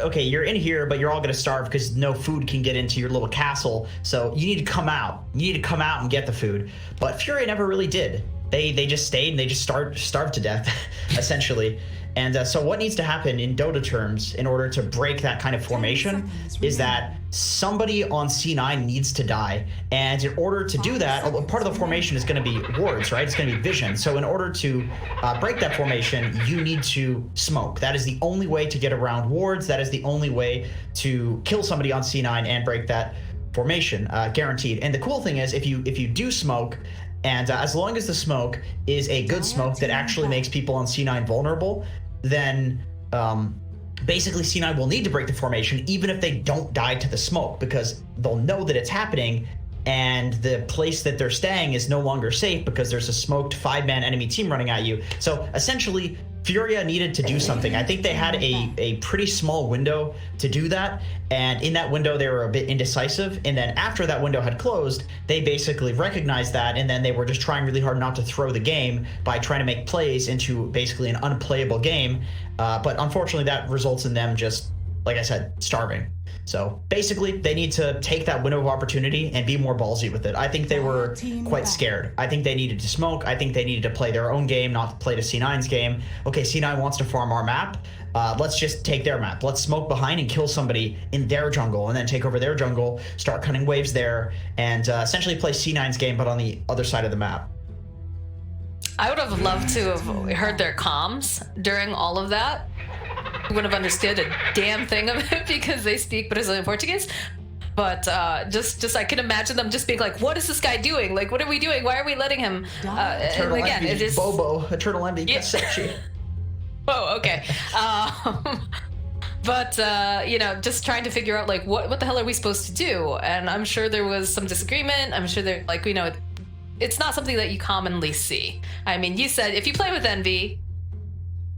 okay, you're in here, but you're all going to starve because no food can get into your little castle. So you need to come out. You need to come out and get the food. But Furia never really did. They just stayed and they just starved to death, essentially. And so what needs to happen in Dota terms in order to break that kind of formation is that somebody on C9 needs to die. And in order to do that, part of the formation is going to be wards, right? It's going to be vision. So in order to break that formation, you need to smoke. That is the only way to get around wards. That is the only way to kill somebody on C9 and break that formation, guaranteed. And the cool thing is if you do smoke, and as long as the smoke is a good smoke that actually makes people on C9 vulnerable, then basically C9 will need to break the formation even if they don't die to the smoke, because they'll know that it's happening and the place that they're staying is no longer safe because there's a smoked 5-man enemy team running at you. So essentially Furia needed to do something. I think they had a pretty small window to do that, and in that window they were a bit indecisive, and then after that window had closed, they basically recognized that, and then they were just trying really hard not to throw the game by trying to make plays into basically an unplayable game, but unfortunately that results in them just, like I said, starving. So basically they need to take that window of opportunity and be more ballsy with it. I think they were quite scared. I think they needed to smoke. I think they needed to play their own game, not to play to C9's game. Okay, C9 wants to farm our map. Let's just take their map. Let's smoke behind and kill somebody in their jungle and then take over their jungle, start cutting waves there, and essentially play C9's game but on the other side of the map. I would have loved to have heard their comms during all of that. I wouldn't have understood a damn thing of it because they speak Brazilian Portuguese. But just I can imagine them just being like, what is this guy doing? Like, what are we doing? Why are we letting him? Eternal and again, Envy, it is Bobo, Eternal Envy, yeah. Sexy. Oh, okay. But just trying to figure out like what the hell are we supposed to do? And I'm sure there was some disagreement. I'm sure there it's not something that you commonly see. I mean, you said if you play with Envy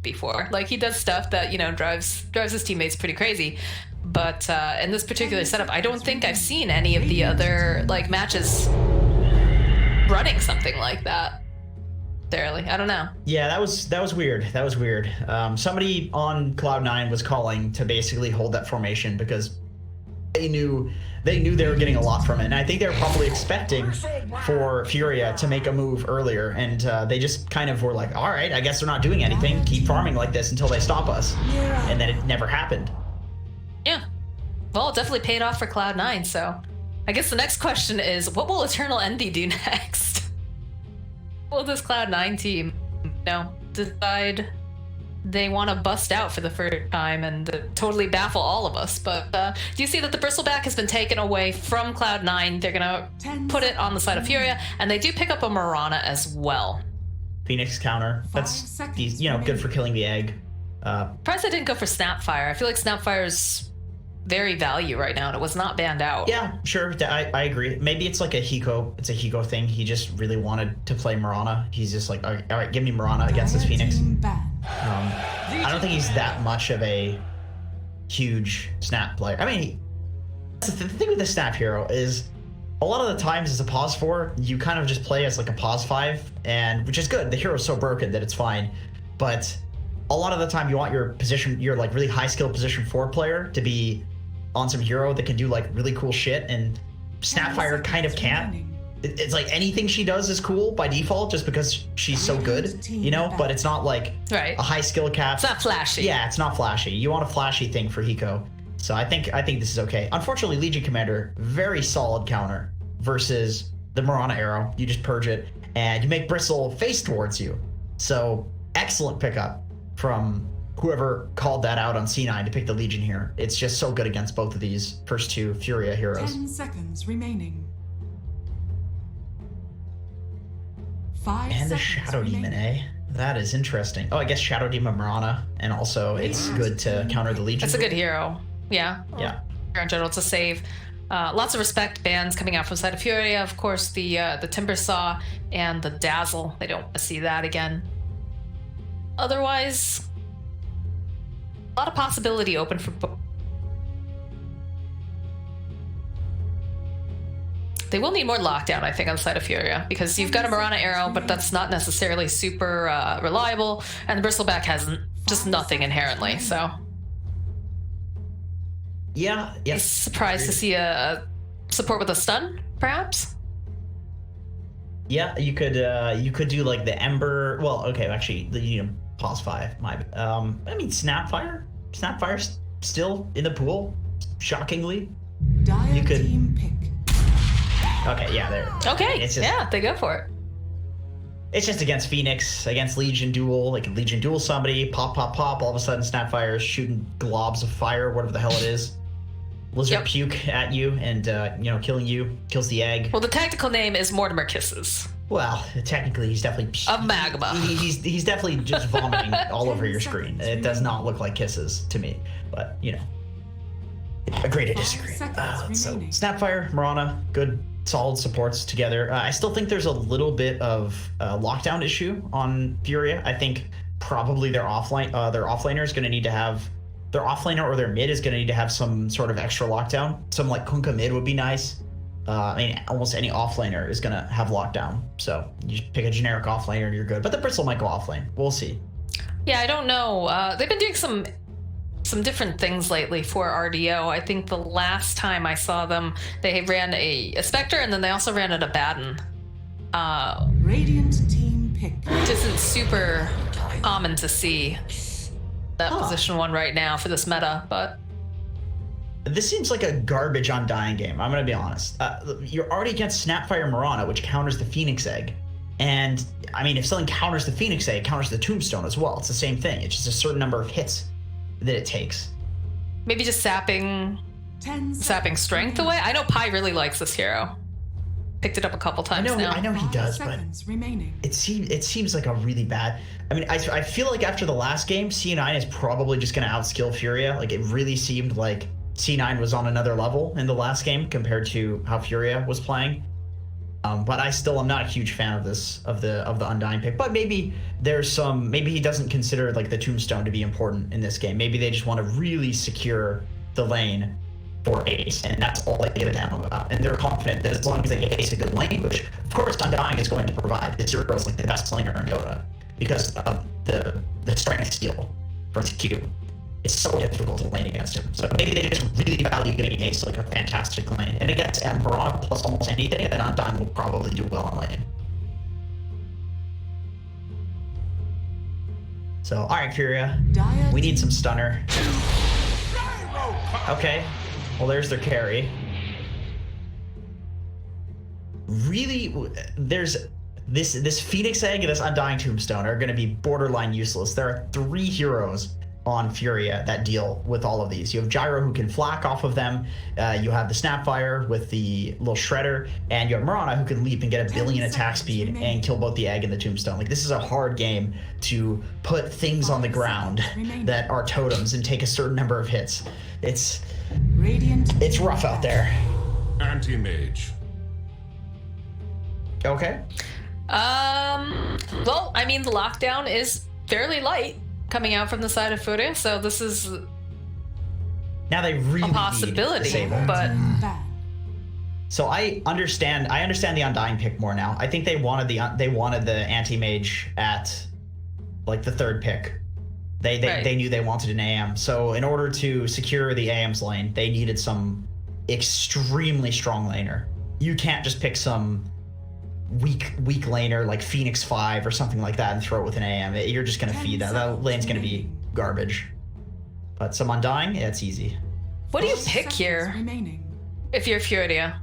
before, like he does stuff that drives his teammates pretty crazy, but in this particular setup I don't think I've seen any of the other matches running something like that. I don't know. Yeah, that was weird. Somebody on Cloud9 was calling to basically hold that formation because they knew they were getting a lot from it, and I think they were probably expecting for Furia to make a move earlier, and they just kind of were like, all right, I guess they're not doing anything, keep farming like this until they stop us, and then it never happened. Yeah, well, it definitely paid off for Cloud9, so I guess the next question is, what will Eternal Envy do next? Will this Cloud9 team decide they want to bust out for the first time and totally baffle all of us? But do you see that the bristleback has been taken away from Cloud9? They're gonna put it on the side of Furia, and they do pick up a Mirana as well. Phoenix counter. That's good for killing the egg. Surprised I didn't go for Snapfire. I feel like Snapfire's very value right now, and it was not banned out. Yeah, sure. I agree. Maybe it's like a Hiko. It's a Hiko thing. He just really wanted to play Mirana. He's just like, all right, give me Mirana against this Phoenix. I don't think he's that much of a huge snap player. I mean, The thing with the Snap Hero is a lot of the times as a pause 4, you kind of just play as like a pause 5, and which is good. The hero's so broken that it's fine. But a lot of the time you want your position, your like really high skill position 4 player to be on some hero that can do like really cool shit, and Snapfire kind of can't. It's like anything she does is cool by default just because she's so good, you know, but it's not like a high skill cap. It's not flashy. Yeah, it's not flashy. You want a flashy thing for Hiko. So I think this is okay. Unfortunately, Legion Commander, very solid counter versus the Mirana arrow. You just purge it and you make Bristle face towards you. So excellent pickup from whoever called that out on C9 to pick the Legion here. It's just so good against both of these first 2 Furia heroes. 10 seconds remaining. 5 And the seconds Shadow remaining. Demon, eh? That is interesting. Oh, I guess Shadow Demon Mirana, and also it's good to counter the Legion. That's a good hero. Yeah. Yeah. In general, it's a save. Lots of respect bans coming out from side of Furia. Of course, the Timber Saw and the Dazzle. They don't see that again. Otherwise, a lot of possibility open for both. They will need more lockdown, I think, on the side of Furia, because you've got a Mirana arrow, but that's not necessarily super reliable, and the Bristleback has just nothing inherently, so... Yeah, yeah. Surprised to see a support with a stun, perhaps? Yeah, you could do like the Ember. Well, okay, actually, you know, pause 5. I mean, Snapfire's still in the pool, shockingly. Dire You could- team pick. Okay, yeah, there. Okay, It's just, yeah, they go for it. It's just against Phoenix, against Legion Duel. Like Legion Duel somebody, pop, pop, pop. All of a sudden, Snapfire is shooting globs of fire, whatever the hell it is. Lizard puke at you, and you know, killing you, kills the egg. Well, the tactical name is Mortimer Kisses. Well, technically, he's definitely Of magma. He's definitely just vomiting all over your screen. It does not look like kisses to me, but you know, agree to disagree. So Snapfire, Mirana, good, solid supports together. I still think there's a little bit of lockdown issue on Furia. I think probably their offlaner is going to need to have. Their offlaner or their mid is going to need to have some sort of extra lockdown. Some like Kunkka mid would be nice. I mean, almost any offlaner is going to have lockdown. So you just pick a generic offlaner and you're good. But the Bristle might go offlane. We'll see. Yeah, I don't know. They've been doing some different things lately for RDO. I think the last time I saw them, they ran a Spectre, and then they also ran an Abaddon. Radiant team pick. Which isn't super common to see that position 1 right now for this meta, but this seems like a garbage Undying game. I'm going to be honest. You're already against Snapfire Mirana, which counters the Phoenix Egg. And, I mean, if something counters the Phoenix Egg, it counters the Tombstone as well. It's the same thing. It's just a certain number of hits that it takes. maybe just sapping strength away. I know Pi really likes this hero. Picked it up a couple times now. I know he does, but remaining. it seems like a really bad. I mean, I feel like after the last game, C9 is probably just going to outskill Furia. Like, it really seemed like C9 was on another level in the last game compared to how Furia was playing. But I still am not a huge fan of the Undying pick. But maybe maybe he doesn't consider like the Tombstone to be important in this game. Maybe they just want to really secure the lane for Ace, and that's all they give a damn about. And they're confident that as long as they get Ace a good lane, which of course Undying is going to provide. This hero is like the best laner in Dota because of the strength steal from Q. It's so difficult to lane against him. So maybe they just really value getting Ace like a fantastic lane. And against Mirana plus almost anything, then Undying will probably do well on lane. So, alright, Furia. We need some stunner. Okay. Well, there's their carry. Really, there's this Phoenix Egg and this Undying Tombstone are going to be borderline useless. There are 3 heroes on Furia that deal with all of these. You have Gyro who can flak off of them. You have the Snapfire with the little Shredder, and you have Mirana who can leap and get a billion attack speed and kill both the Egg and the Tombstone. Like, this is a hard game to put things on the ground that are totems and take a certain number of hits. It's rough out there. Anti-mage. Okay. Well, I mean, the lockdown is fairly light coming out from the side of Furia, so this is Now they really A possibility, need disable. but Ban. So I understand the Undying pick more now. I think they wanted the anti-mage at like the third pick. They knew they wanted an AM. So in order to secure the AM's lane, they needed some extremely strong laner. You can't just pick some weak laner like Phoenix 5 or something like that and throw it with an AM. You're just gonna feed that. That lane's gonna be garbage. But some Undying, yeah, it's easy. what do you 4 pick seconds here Remaining. if you're Furia?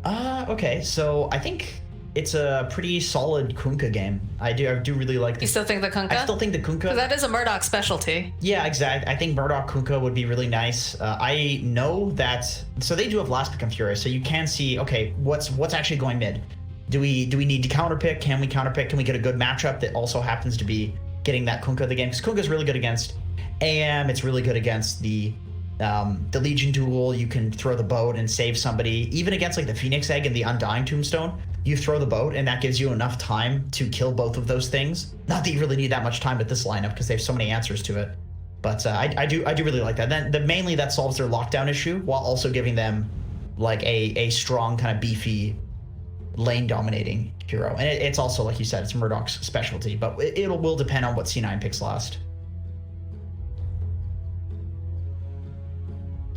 Okay, so I think it's a pretty solid Kunkka game. I do really like You this. still think the Kunkka? I still think the Kunkka. 'Cause that is a Murdoch specialty. Yeah, exactly. I think Murdoch Kunkka would be really nice. I know that, so they do have last pick on Furia, so you can see, okay, what's actually going mid. Do we need to counterpick? Can we counterpick? Can we get a good matchup that also happens to be getting that Kunkka of the game? Because Kunkka's really good against AM. It's really good against the Legion duel. You can throw the boat and save somebody. Even against like the Phoenix Egg and the Undying Tombstone, you throw the boat and that gives you enough time to kill both of those things. Not that you really need that much time with this lineup because they have so many answers to it. But I do really like that. Then mainly that solves their lockdown issue while also giving them like a strong kind of beefy lane dominating hero. And it's also, like you said, it's Murdoch's specialty, but it will depend on what C9 picks last.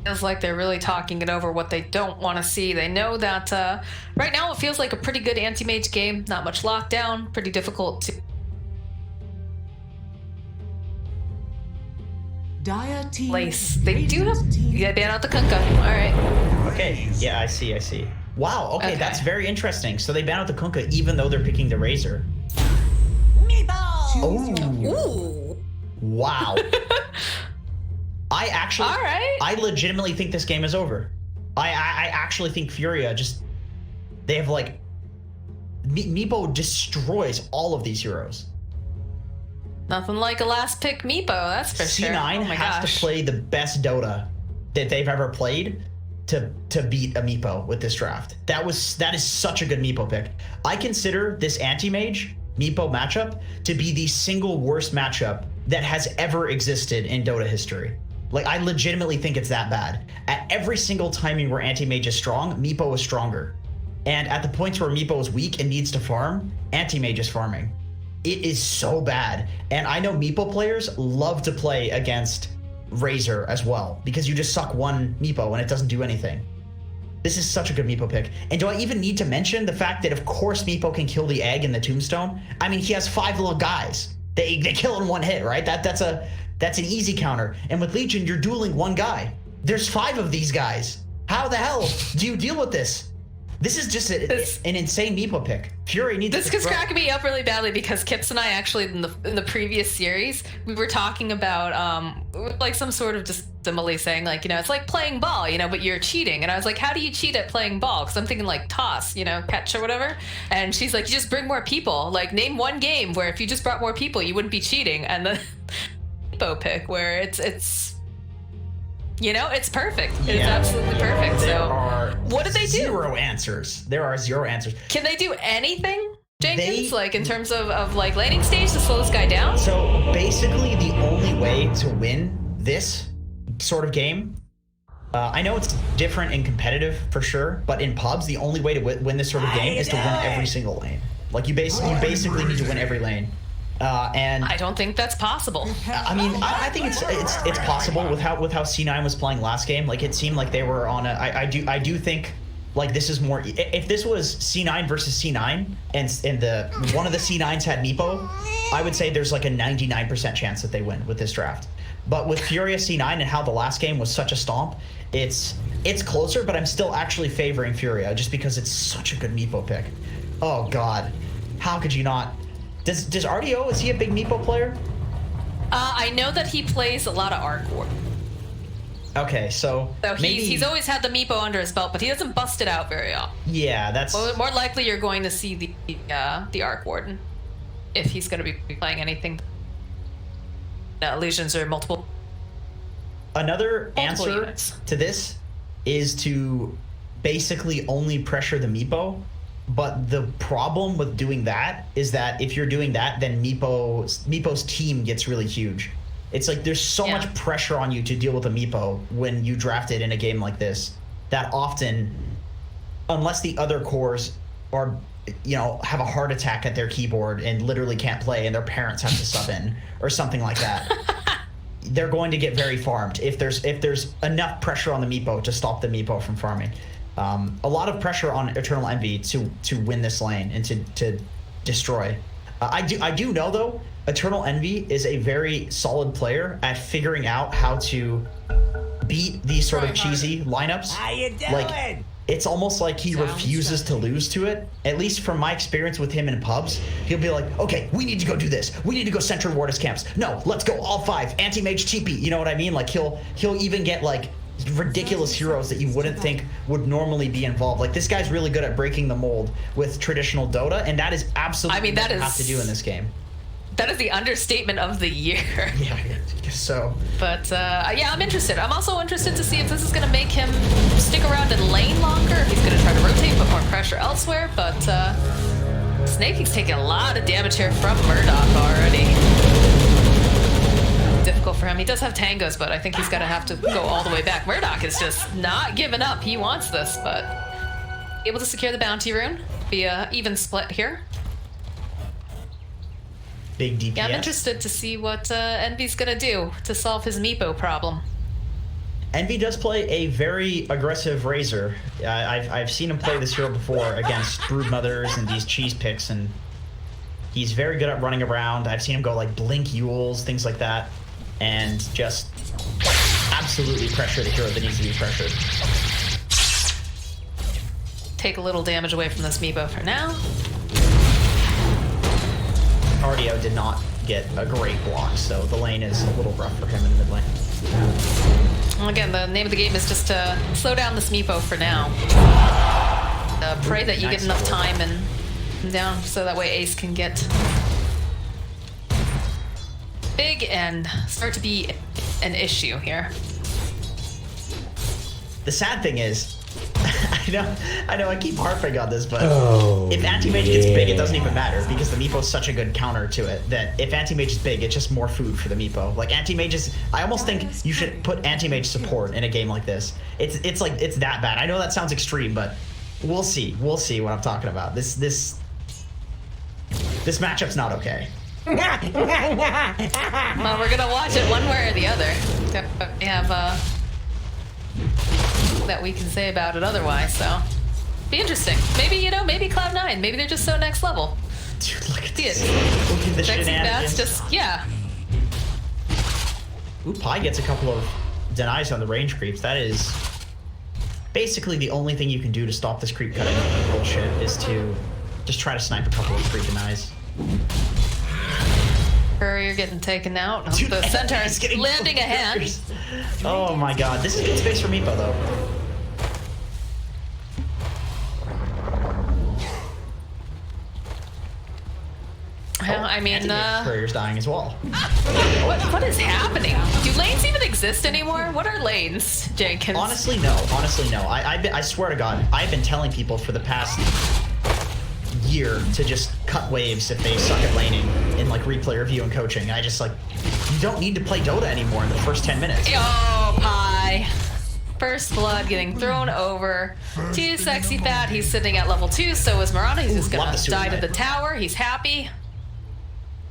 Feels like they're really talking it over what they don't want to see. They know that right now it feels like a pretty good anti-mage game. Not much lockdown, pretty difficult to Dire team. place. They do have Radiant team. yeah, ban out the Kunkka. All right. Okay, yeah, I see. Wow, okay, Okay. that's very interesting. So they ban out the Kunkka even though they're picking the Razor. Choose your Ooh. Wow. I actually, All right. I legitimately think this game is over. I actually think Furia they have like, Meepo destroys all of these heroes. Nothing like a last pick Meepo, that's for C9 sure. Oh my has gosh. to play the best Dota that they've ever played to beat a Meepo with this draft. That is such a good Meepo pick. I consider this anti-mage Meepo matchup to be the single worst matchup that has ever existed in Dota history. Like, I legitimately think it's that bad. At every single timing where anti-mage is strong, Meepo is stronger. And at the points where Meepo is weak and needs to farm, anti-mage is farming. It is so bad. And I know Meepo players love to play against Razor as well, because you just suck one Meepo and it doesn't do anything. This is such a good Meepo pick. And do I even need to mention the fact that, of course, Meepo can kill the egg and the tombstone? I mean, he has 5 little guys. They kill in one hit, right? That's an easy counter. And with Legion, you're dueling one guy. There's 5 of these guys. How the hell do you deal with this? This is just an insane Meepo pick. Fury needs This is cracking me up really badly because Kips and I actually in the previous series we were talking about like some sort of just simile saying like, you know, it's like playing ball, you know, but you're cheating. And I was like, how do you cheat at playing ball? Because I'm thinking like toss, you know, catch or whatever. And she's like, you just bring more people. Like name one game where if you just brought more people, you wouldn't be cheating. And the Meepo pick where it's you know, it's perfect. It's absolutely perfect. So what did they do? Zero answers. There are 0 answers. Can they do anything, Jenkins? Like in terms of like laning stage to slow this guy down? So basically the only way to win this sort of game, I know it's different in competitive for sure, but in pubs, the only way to win this sort of game is to win every single lane. Like you basically need to win every lane. And I don't think that's possible. I mean, I think it's possible with how C9 was playing last game. Like it seemed like they were on a. I do think like this is more. If this was C9 versus C9 and the one of the C9s had Meepo, I would say there's like a 99% chance that they win with this draft. But with Furia C9 and how the last game was such a stomp, it's closer. But I'm still actually favoring Furia just because it's such a good Meepo pick. Oh God, how could you not? Does RDO, is he a big Meepo player? I know that he plays a lot of Arc War. Okay, so maybe he's always had the Meepo under his belt, but he doesn't bust it out very often. Yeah, that's More likely you're going to see the Arc Warden if he's going to be playing anything. Legions or multiple another answer units. to this is to basically only pressure the Meepo. But the problem with doing that is that if you're doing that, then Meepo's team gets really huge. It's like there's so Yeah. much pressure on you to deal with a Meepo when you draft it in a game like this that often, unless the other cores are, you know, have a heart attack at their keyboard and literally can't play and their parents have to sub in or something like that, they're going to get very farmed if there's enough pressure on the Meepo to stop the Meepo from farming. A lot of pressure on Eternal Envy to win this lane and to destroy. I do know though, Eternal Envy is a very solid player at figuring out how to beat these sort of cheesy lineups. How you doing? Like, it's almost like he refuses to lose to it. At least from my experience with him in pubs, he'll be like, okay, we need to go do this. We need to go center ward his camps. No, let's go all 5. Anti-mage TP. You know what I mean? Like he'll even get like ridiculous heroes that you wouldn't think would normally be involved. Like this guy's really good at breaking the mold with traditional Dota, and that is absolutely what you have to do in this game. That is the understatement of the year. Yeah, so. But yeah, I'm interested. I'm also interested to see if this is going to make him stick around in lane longer, if he's going to try to rotate, put more pressure elsewhere. But Snakey's taking a lot of damage here from Murdoch already. Difficult for him. He does have tangos, but I think he's going to have to go all the way back. Murdoch is just not giving up. He wants this, but able to secure the bounty rune via even split here. Big DPS. Yeah, I'm interested to see what Envy's gonna do to solve his Meepo problem. Envy does play a very aggressive Razor. I've seen him play this hero before against Broodmothers and these cheese picks, and he's very good at running around. I've seen him go like Blink Yules, things like that, and just absolutely pressure the hero that needs to be pressured. Take a little damage away from this Meepo for now. Cardio did not get a great block, so the lane is a little rough for him in the mid lane. Well, again, the name of the game is just to slow down this Meepo for now. Pray that you get enough time and down so that way Ace can get big and start to be an issue here. The sad thing is, I know I keep harping on this, but if Anti-Mage gets big, it doesn't even matter because the Meepo's such a good counter to it that if Anti-Mage is big, it's just more food for the Meepo. Like Anti-Mage is, I almost think you should put Anti-Mage support in a game like this. It's like, it's that bad. I know that sounds extreme, but we'll see. We'll see what I'm talking about. This matchup's not okay. Well, we're gonna watch it one way or the other. We have that we can say about it otherwise, so be interesting. Maybe, you know, maybe Cloud9, maybe they're just so next level. Dude, look at See this. it. Look at the Sexy shenanigans. Bats just, yeah. Ooh, Pi gets a couple of denies on the range creeps. That is basically the only thing you can do to stop this creep cutting bullshit is to just try to snipe a couple of creep denies. Courier getting taken out. Dude, The center he's is getting landing a hand. burgers. Oh my god, this is good space for Meepo though. Well, I mean, Courier's dying as well. what is happening? Do lanes even exist anymore? What are lanes, Jenkins? Honestly, no. Honestly, no. I swear to God, I've been telling people for the past year to just cut waves if they suck at laning in like replay review and coaching. I just like, you don't need to play Dota anymore in the first 10 minutes. Oh, Pi. First blood getting thrown over to Sexy Fat. He's sitting at level 2, so is Marana. He's just love gonna the die to suicide. the tower. He's happy.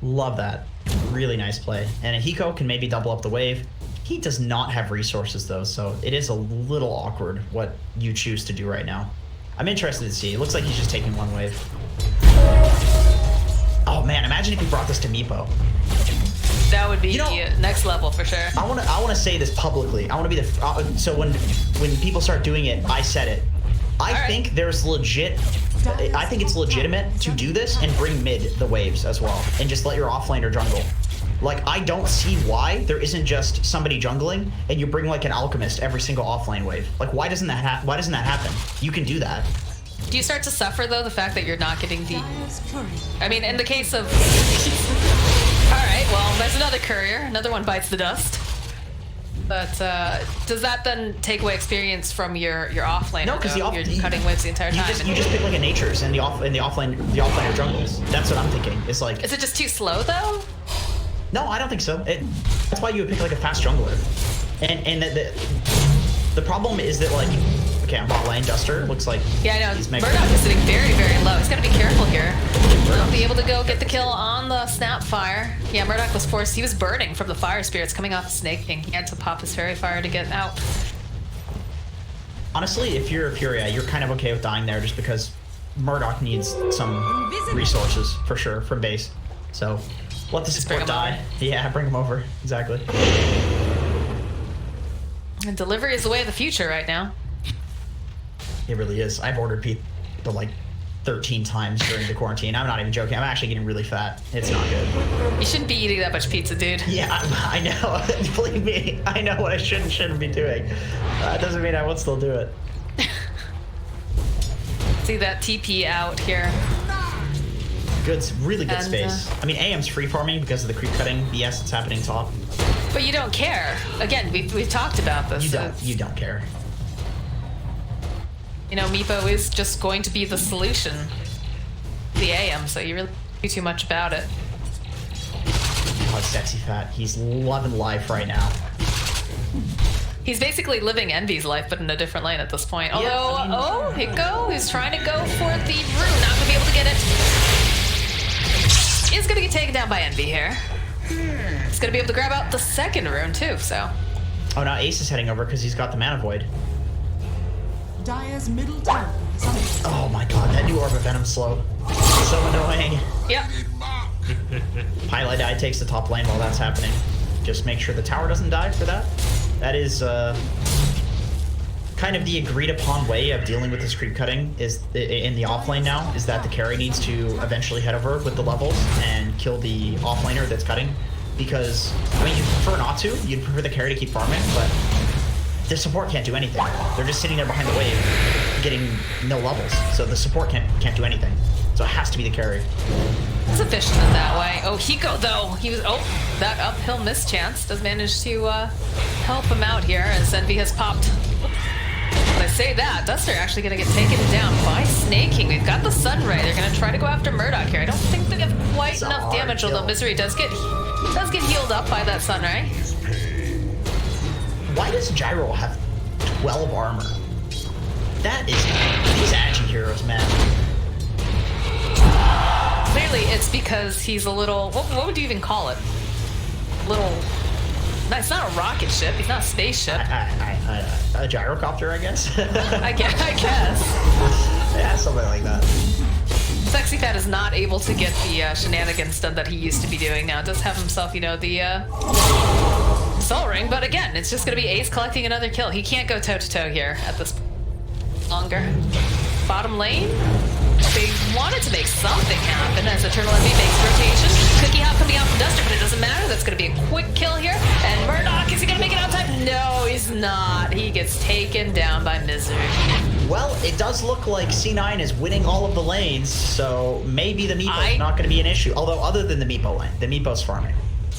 Love that. Really nice play. And Hiko can maybe double up the wave. He does not have resources though, so it is a little awkward what you choose to do right now. I'm interested to see. It looks like he's just taking one wave. Oh man, imagine if he brought this to Meepo. That would be You know- next level for sure. I want to say this publicly. I want to be the so when people start doing it, I said it. I think there's legit. I think it's legitimate to do this and bring mid the waves as well, and just let your offlaner jungle. Like I don't see why there isn't just somebody jungling and you bring like an alchemist every single offlane wave. Like why doesn't that happen? You can do that. Do you start to suffer though the fact that you're not getting the? Dire's courier. I mean, in the case of. All right, well, there's another courier. Another one bites the dust. But does that then take away experience from your offlane? No, because you're cutting waves the entire time. You just pick like a natures and the offlaner jungles. That's what I'm thinking. It's like Is it just too slow though? No, I don't think so. That's why you would pick like a fast jungler. And the problem is that like, okay, on bot lane, Duster looks like Yeah, I know. he's making. Murdoch is sitting very, very low. He's got to be careful here. He'll be able to go get the kill on the snap fire. Yeah, Murdoch was forced. He was burning from the fire spirits coming off the Snake King. He had to pop his fairy fire to get out. Honestly, if you're a Furia, you're kind of okay with dying there just because Murdoch needs some resources for sure from base. So let the support die. Yeah, bring him over. Exactly. And delivery is the way of the future right now. It really is. I've ordered pizza like 13 times during the quarantine. I'm not even joking. I'm actually getting really fat. It's not good. You shouldn't be eating that much pizza, dude. Yeah, I know. Believe me, I know what I shouldn't be doing. Doesn't mean I won't still do it. See that TP out here. Good, really good And, space. I mean, AM's free farming because of the creep cutting BS that's happening top. But you don't care. Again, we've talked about this. You don't care. You know, Meepo is just going to be the solution. The AM, so you really don't do too much about it. Oh, sexy fat. He's loving life right now. He's basically living Envy's life, but in a different lane at this point. Yeah, Although, I mean- Hiko is trying to go for the rune. Not gonna be able to get it. Is gonna get taken down by Envy here. He's gonna be able to grab out the second rune too, so. Oh, now Ace is heading over because he's got the Mana Void. Dire's middle tower is under attack. Oh my god, that new Orb of Venom slow. So annoying. Yep. Highlight Eye takes the top lane while that's happening. Just make sure the tower doesn't die for that. That is kind of the agreed upon way of dealing with this creep cutting is in the off lane now, is that the carry needs to eventually head over with the levels and kill the off laner that's cutting. Because, I mean, you prefer not to, you'd prefer the carry to keep farming, but the support can't do anything. They're just sitting there behind the wave, getting no levels. So the support can't do anything. So it has to be the carry. It's efficient in that way. Oh, Hiko though, that uphill mischance does manage to help him out here as Envy has popped. But I say that, Duster actually gonna get taken down by Snake King. We've got the Sunray. They're gonna try to go after Murdoch here. I don't think they have quite It's a enough hard damage, kill. although Misery does get healed up by that Sunray. Why does Gyro have 12 armor? That is these anti-heroes, man. Clearly, it's because he's a little. What would you even call it? Little. No, it's not a rocket ship. He's not a spaceship. A gyrocopter, I guess. I guess. Yeah, something like that. Sexy Fat is not able to get the shenanigans done that he used to be doing now. Does have himself, the Soul Ring, but again, it's just gonna be Ace collecting another kill. He can't go toe-to-toe here at this longer. Bottom lane, they wanted to make something happen as Eternal Envy makes rotation. Cookie Hop coming out from Duster, but it doesn't matter. That's gonna be a quick kill here. And Murdoch, is he gonna make it out time? No, he's not. He gets taken down by Misery. Well, it does look like C9 is winning all of the lanes, so maybe the Meepo's I- not going to be an issue. Although, other than the Meepo lane, the Meepo's farming.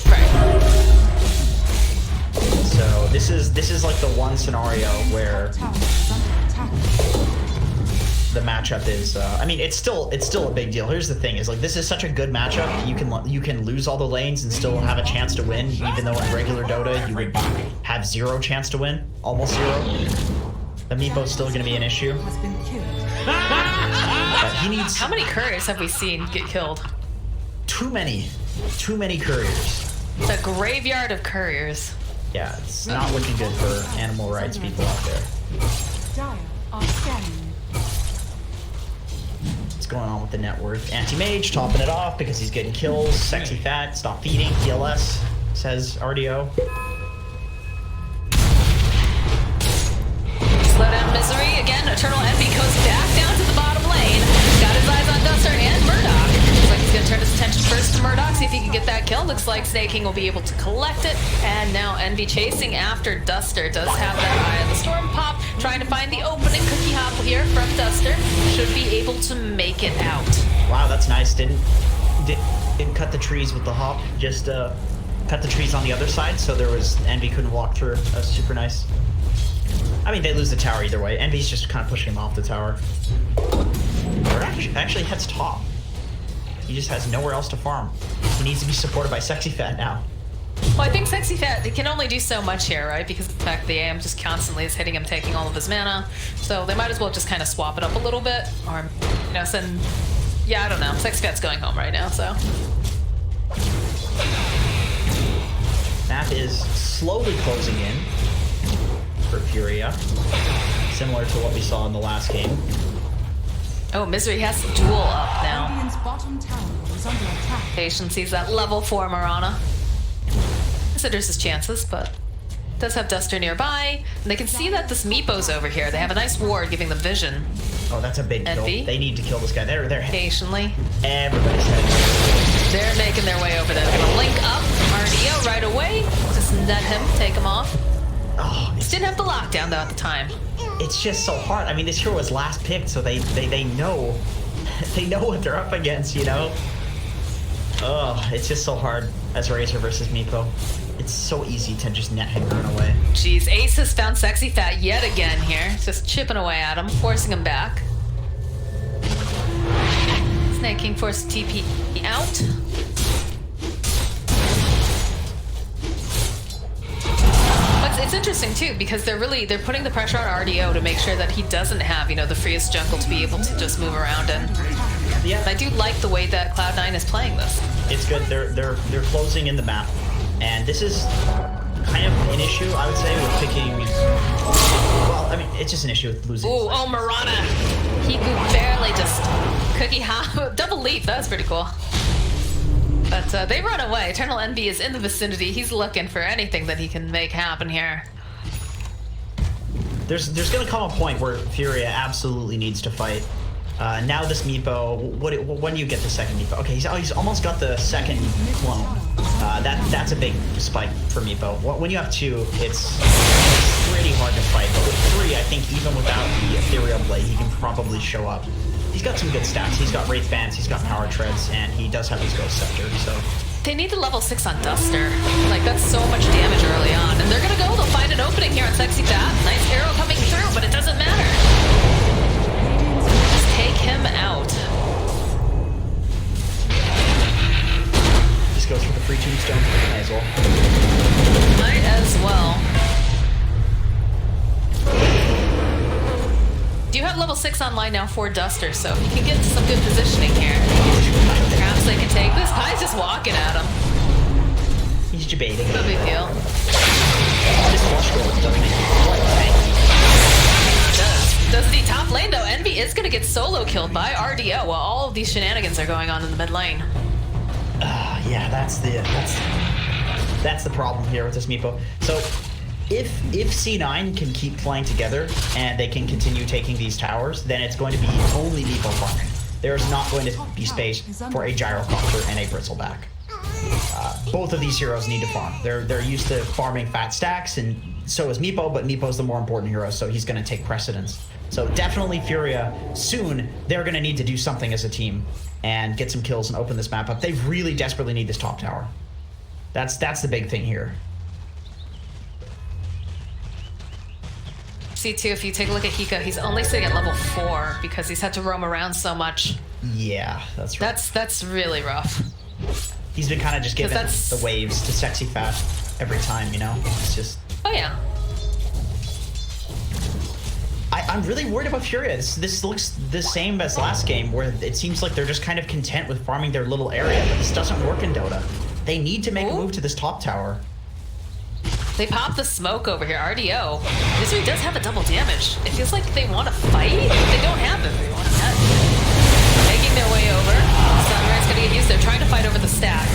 Right. So this is like the one scenario where Tower is under attack. the matchup is. I mean, it's still a big deal. Here's the thing: is like this is such a good matchup. You can lose all the lanes and still have a chance to win, even though in regular Dota you would have zero chance to win, almost zero. The Meepo's still going to be an issue. Has been killed. But he needs How many couriers have we seen get killed? too many couriers. It's a graveyard of couriers. Yeah, it's not looking good for animal rights people out there. Dire are scanning. What's going on with the net worth? Anti-mage topping it off because he's getting kills. Sexy fat, stop feeding. TLS says RDO. Slow down Misery. Again, Eternal Envy goes back down to the bottom lane. Got his eyes on Duster and Murdoch. Looks like he's going to turn his attention first to Murdoch, see if he can get that kill. Looks like Snake King will be able to collect it. And now Envy chasing after Duster. Does have that Eye of the Storm pop. Trying to find the opening. Cookie Hop here from Duster. Should be able to make it out. Wow, that's nice. Didn't cut the trees with the hop. Just cut the trees on the other side, so there was Envy couldn't walk through. That's super nice. I mean, they lose the tower either way. Envy's just kind of pushing him off the tower. Or actually heads top. He just has nowhere else to farm. He needs to be supported by Sexy Fat now. Well, I think Sexy Fat, he can only do so much here, right? Because of the fact the AM just constantly is hitting him, taking all of his mana. So they might as well just kind of swap it up a little bit. Or, you know, send... Yeah, I don't know. Sexy Fat's going home right now, so... Map is slowly closing in for Furia. Similar to what we saw in the last game. Oh, Misery has Duel up now. Radiant's bottom tower is under attack. Patience sees that level 4 Mirana. Considers his chances, but does have Duster nearby. And they can see that this Meepo's over here. They have a nice ward giving them vision. Oh, that's a big kill. Envy. They need to kill this guy. They're Patiently. Everybody's heading. They're making their way over there. They're gonna link up RDO right away. Just net him, take him off. Oh, Just didn't have the lockdown though at the time. it's just so hard. I mean, this hero was last picked, so they know they know what they're up against, you know? Oh, it's just so hard as Razor versus Meepo. It's so easy to just net him run away. Jeez, Ace has found Sexy Fat yet again here. Just chipping away at him, forcing him back. Snake King forced TP out. But it's interesting too because they're putting the pressure on RDO to make sure that he doesn't have, you know, the freest jungle to be able to just move around in. Yeah, And I do like the way that Cloud9 is playing this. it's good. They're closing in the map, and this is kind of an issue, I would say, with picking. Well, I mean, it's just an issue with losing. Ooh, oh Mirana! He could barely just cookie hop double leap. That was pretty cool. But they run away. Eternal Envy is in the vicinity. He's looking for anything that he can make happen here. There's gonna come a point where Furia absolutely needs to fight. Now this Meepo, when do you get the second Meepo? Okay, he's almost got the second clone. That's a big spike for Meepo. When you have two, it's pretty hard to fight. But with three, I think even without the Ethereal Blade, he can probably show up. He's got some good stats. He's got Wraith Bands, he's got Power Treads, and he does have his Ghost Scepter, so... They need a level 6 on Duster. Like, that's so much damage early on. And they're gonna go, they'll find an opening here on Sexy Fat. Nice arrow coming through, but it doesn't matter. Just take him out. Just goes for the free tombstone. Might as well. Might as well. Do you have level 6 online now for Duster, so if you can get some good positioning here, perhaps they can take this. Kai's just walking at him. He's debating. No big deal. This flush goal doesn't make Does the top lane though? Envy is gonna get solo killed by RDO while all of these shenanigans are going on in the mid lane. Yeah, that's the problem here with this Meepo. So if C9 can keep playing together and they can continue taking these towers, then it's going to be only Meepo farming. There's not going to be space for a Gyrocopter and a Bristleback. Both of these heroes need to farm. They're used to farming fat stacks, and so is Meepo, but Meepo's the more important hero, so he's going to take precedence. So definitely Furia, soon, they're going to need to do something as a team and get some kills and open this map up. They really desperately need this top tower. That's the big thing here. See too, if you take a look at Hiko, he's only sitting at level 4 because he's had to roam around so much. Yeah, that's right. That's really rough. He's been kind of just giving the waves to Sexy Fat every time, you know? It's just... Oh yeah. I'm really worried about Furia. This looks the same as last game, where it seems like they're just kind of content with farming their little area, but this doesn't work in Dota. They need to make a move to this top tower. They pop the smoke over here. RDO. Misery does have a double damage. It feels like they want to fight, but they don't have everyone yet. Making their way over. Sunrise gonna get used. They're trying to fight over the stack.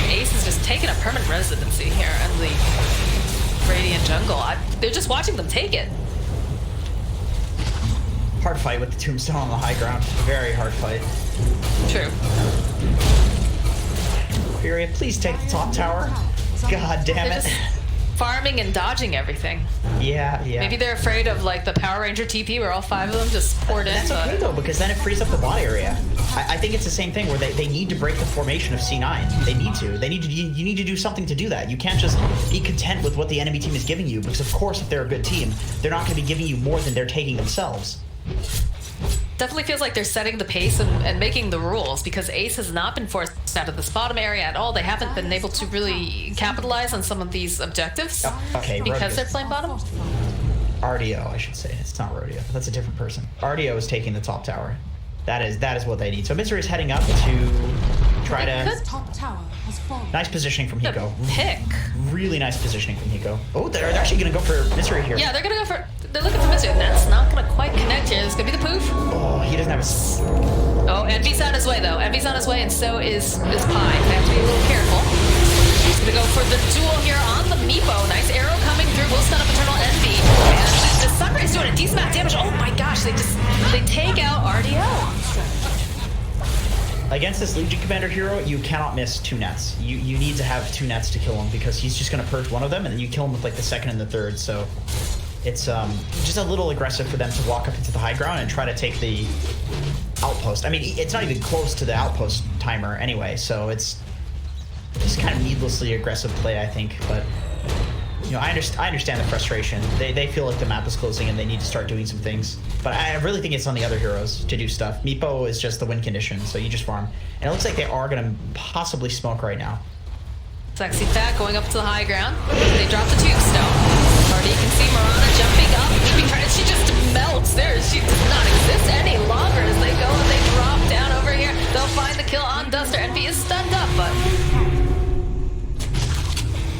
Ace is just taking a permanent residency here in the Radiant jungle. They're just watching them take it. Hard fight with the tombstone on the high ground. Very hard fight. True. Furia, please take the top tower. God damn They're it. just farming and dodging everything. Yeah. Maybe they're afraid of like the Power Ranger TP where all 5 of them just poured in. That's okay though, because then it frees up the bot area. I think it's the same thing where they need to break the formation of C9. They need to. You need to do something to do that. You can't just be content with what the enemy team is giving you, because of course if they're a good team, they're not going to be giving you more than they're taking themselves. Definitely feels like they're setting the pace and making the rules, because Ace has not been forced out of this bottom area at all. They haven't been able to really capitalize on some of these objectives Okay, because they're Rodeo. playing bottom. RDO, I should say. It's not Rodeo. That's a different person. RDO is taking the top tower. That is what they need. So Misery is heading up to try to... Top tower has fallen. Nice positioning from Hiko. Pick. Really nice positioning from Hiko. Oh, they're actually going to go for Misery here. Yeah, they're gonna go for. They're looking for Misery. That's not gonna quite connect here. It's gonna be the poof. Oh, he doesn't have a... Oh, Envy's on his way though. Envy's on his way, and so is Pie. They have to be a little careful. He's gonna go for the duel here on the Meepo. Nice arrow coming through. Will stun up Eternal Envy. And the Sunray's doing a decent amount of damage. Oh my gosh, they take out RDO. Against this Legion Commander hero, you cannot miss 2 nets. You need to have 2 nets to kill him, because he's just going to purge one of them, and then you kill him with like the second and the third. So it's just a little aggressive for them to walk up into the high ground and try to take the outpost. I mean, it's not even close to the outpost timer anyway, so it's just kind of needlessly aggressive play, I think. But you know, I understand the frustration. They feel like the map is closing and they need to start doing some things. But I really think it's on the other heroes to do stuff. Meepo is just the win condition, so you just farm. And it looks like they are going to possibly smoke right now. Sexy Fat going up to the high ground. They drop the tombstone. Already you can see Mirana jumping up. She just melts there. She does not exist any longer as they go and they drop down over here. They'll find the kill on Duster. Envy is stunned up, but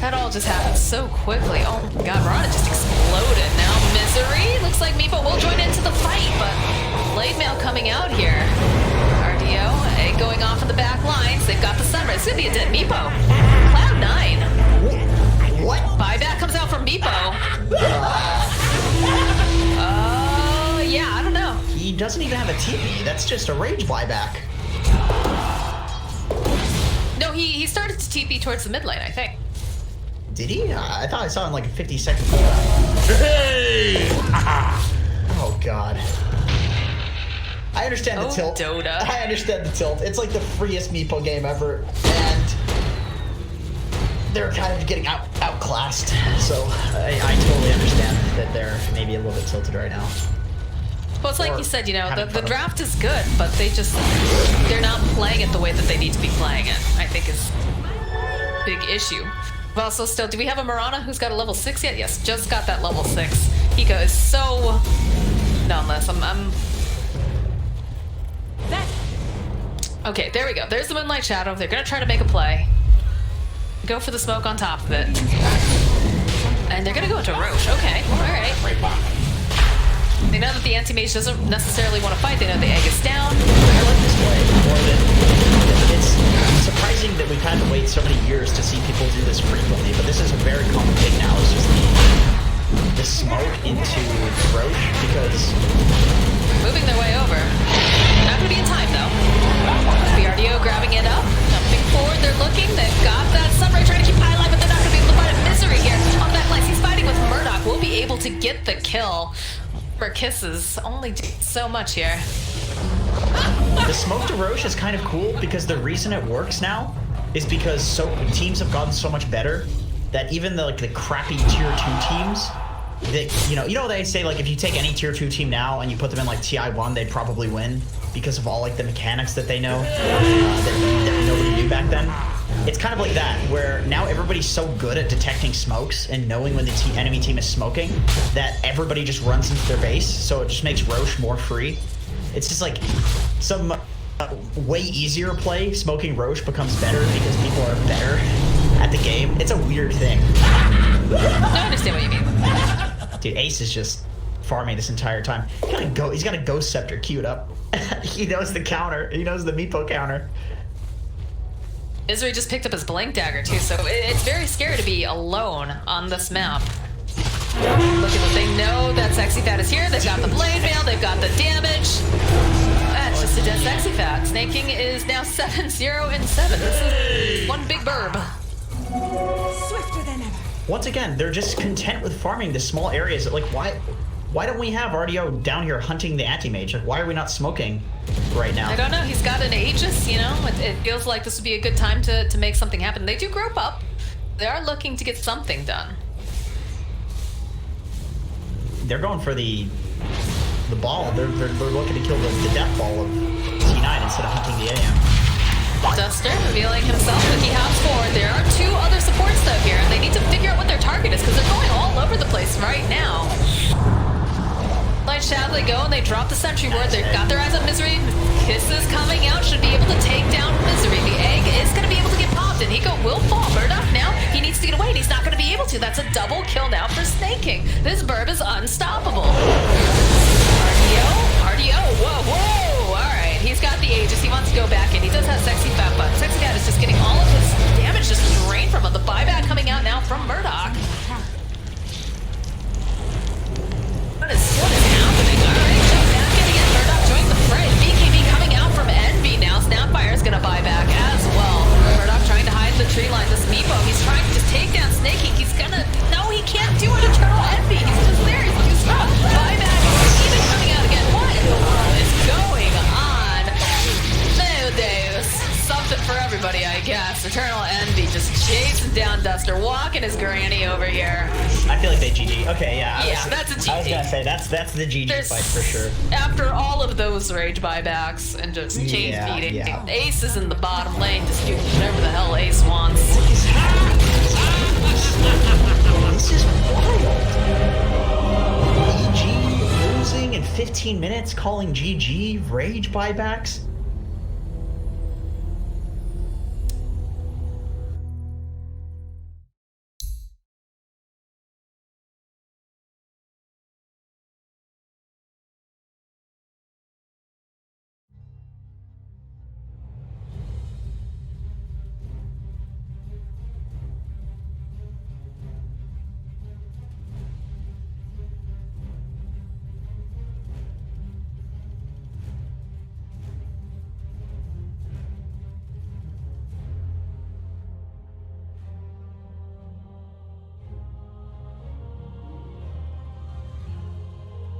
that all just happened so quickly. Oh my god, Mirana just exploded. Now Misery. Looks like Meepo will join into the fight, but Blade Mail coming out here. RDO going off in the back lines. They've got the Sunrise. It's gonna be a dead Meepo. Cloud9. What? Buyback comes out from Meepo. Yeah, I don't know. He doesn't even have a TP. That's just a rage buyback. No, he started to TP towards the mid lane, I think. Did he? I thought I saw him like a 50-second pullback. Hey! Oh god. I understand the Oh, tilt. Dota. I understand the tilt. It's like the freest Meepo game ever, and they're kind of getting outclassed. So I totally understand that they're maybe a little bit tilted right now. Well, it's like Or you said, you know, having the fun. draft is good, but they're not playing it the way that they need to be playing it, I think is a big issue. But also still, do we have a Mirana who's got a level 6 yet? Yes, just got that level 6. Hiko is so downless. Okay, there we go. There's the Moonlight Shadow. They're gonna try to make a play. Go for the smoke on top of it. And they're gonna go into Roche. Okay, alright. They know that the anti-mage doesn't necessarily want to fight. They know the egg is down. I like this play more than it's surprising that we've had to wait so many years to see people do this frequently, but this is a very common thing now. It's just the smoke into Roche, because Moving their way over. Not gonna be in time though. BRDO grabbing it up. Jumping forward, they're looking. They've got that Sunray trying to keep high line, but they're not gonna be able to find a Misery here on that place. He's fighting with Murdoch. Will be able to get the kill. For kisses, only do so much here. the smoke to Roche is kind of cool, because the reason it works now is because teams have gotten so much better that even the crappy tier 2 teams, you know they say like if you take any tier 2 team now and you put them in like TI1, they'd probably win because of all like the mechanics that they know that nobody knew back then. It's kind of like that, where now everybody's so good at detecting smokes and knowing when the enemy team is smoking that everybody just runs into their base, so it just makes Roche more free. It's just like some way easier play. Smoking Roche becomes better because people are better at the game. It's a weird thing. No, I understand what you mean. Dude, Ace is just farming this entire time. He's got a Ghost Scepter queued up. He knows the counter. He knows the Meepo counter. Misery just picked up his Blank Dagger too, so it's very scary to be alone on this map. Look at this. They know that Sexy Fat is here. They've got the Blade Mail. They've got the damage. That's just a dead Sexy Fat. Snaking is now 7-0-7. This is one big burb. Swifter than ever. Once again, they're just content with farming the small areas. Like, why don't we have RDO down here hunting the anti-mage? Like, why are we not smoking right now? I don't know. He's got an Aegis, you know? It feels like this would be a good time to make something happen. They do group up. They are looking to get something done. They're going for the the ball. They're looking to kill the death ball of C9 instead of hunting the AM. Duster revealing himself, but he hops forward. There are two other supports though here, and they need to figure out what their target is because they're going all over the place right now. Light Shadow go and they drop the sentry ward. They've got their eyes on Misery. Kisses coming out, should be able to take down Misery. The egg is going to be able to get popped, and Hiko will fall. Murdoch now, he needs to get away, and he's not going to be able to. That's a double kill now for Snake King. This burb is unstoppable. RDO, whoa, all right. He's got the Aegis, he wants to go back in. He does have Sexy Fat Butt. Sexy Dad is just getting all of his damage just drained from him. The buyback coming out now from Murdoch. What is happening? All right, jump back in again. Murdoch joins the fray. BKB coming out from Envy now. Snapfire's gonna buy back as well. Murdoch trying to hide the tree line. This Meepo, he's trying to just take down Snakey. He's gonna, no, he can't do it. Eternal Envy, he's just there. He's too strong. Buyback, even coming out again. What in the world is going on? No, Deus. Something for everybody, I guess. Eternal Envy just chasing down Duster, walking his granny over here. I feel like they GG. Okay, yeah. Yeah, that's a GG. I was gonna say that's the GG fight for sure. After all of those rage buybacks and just chain feeding, yeah. Ace is in the bottom lane just doing whatever the hell Ace wants. This is wild. EG losing in 15 minutes, calling GG rage buybacks.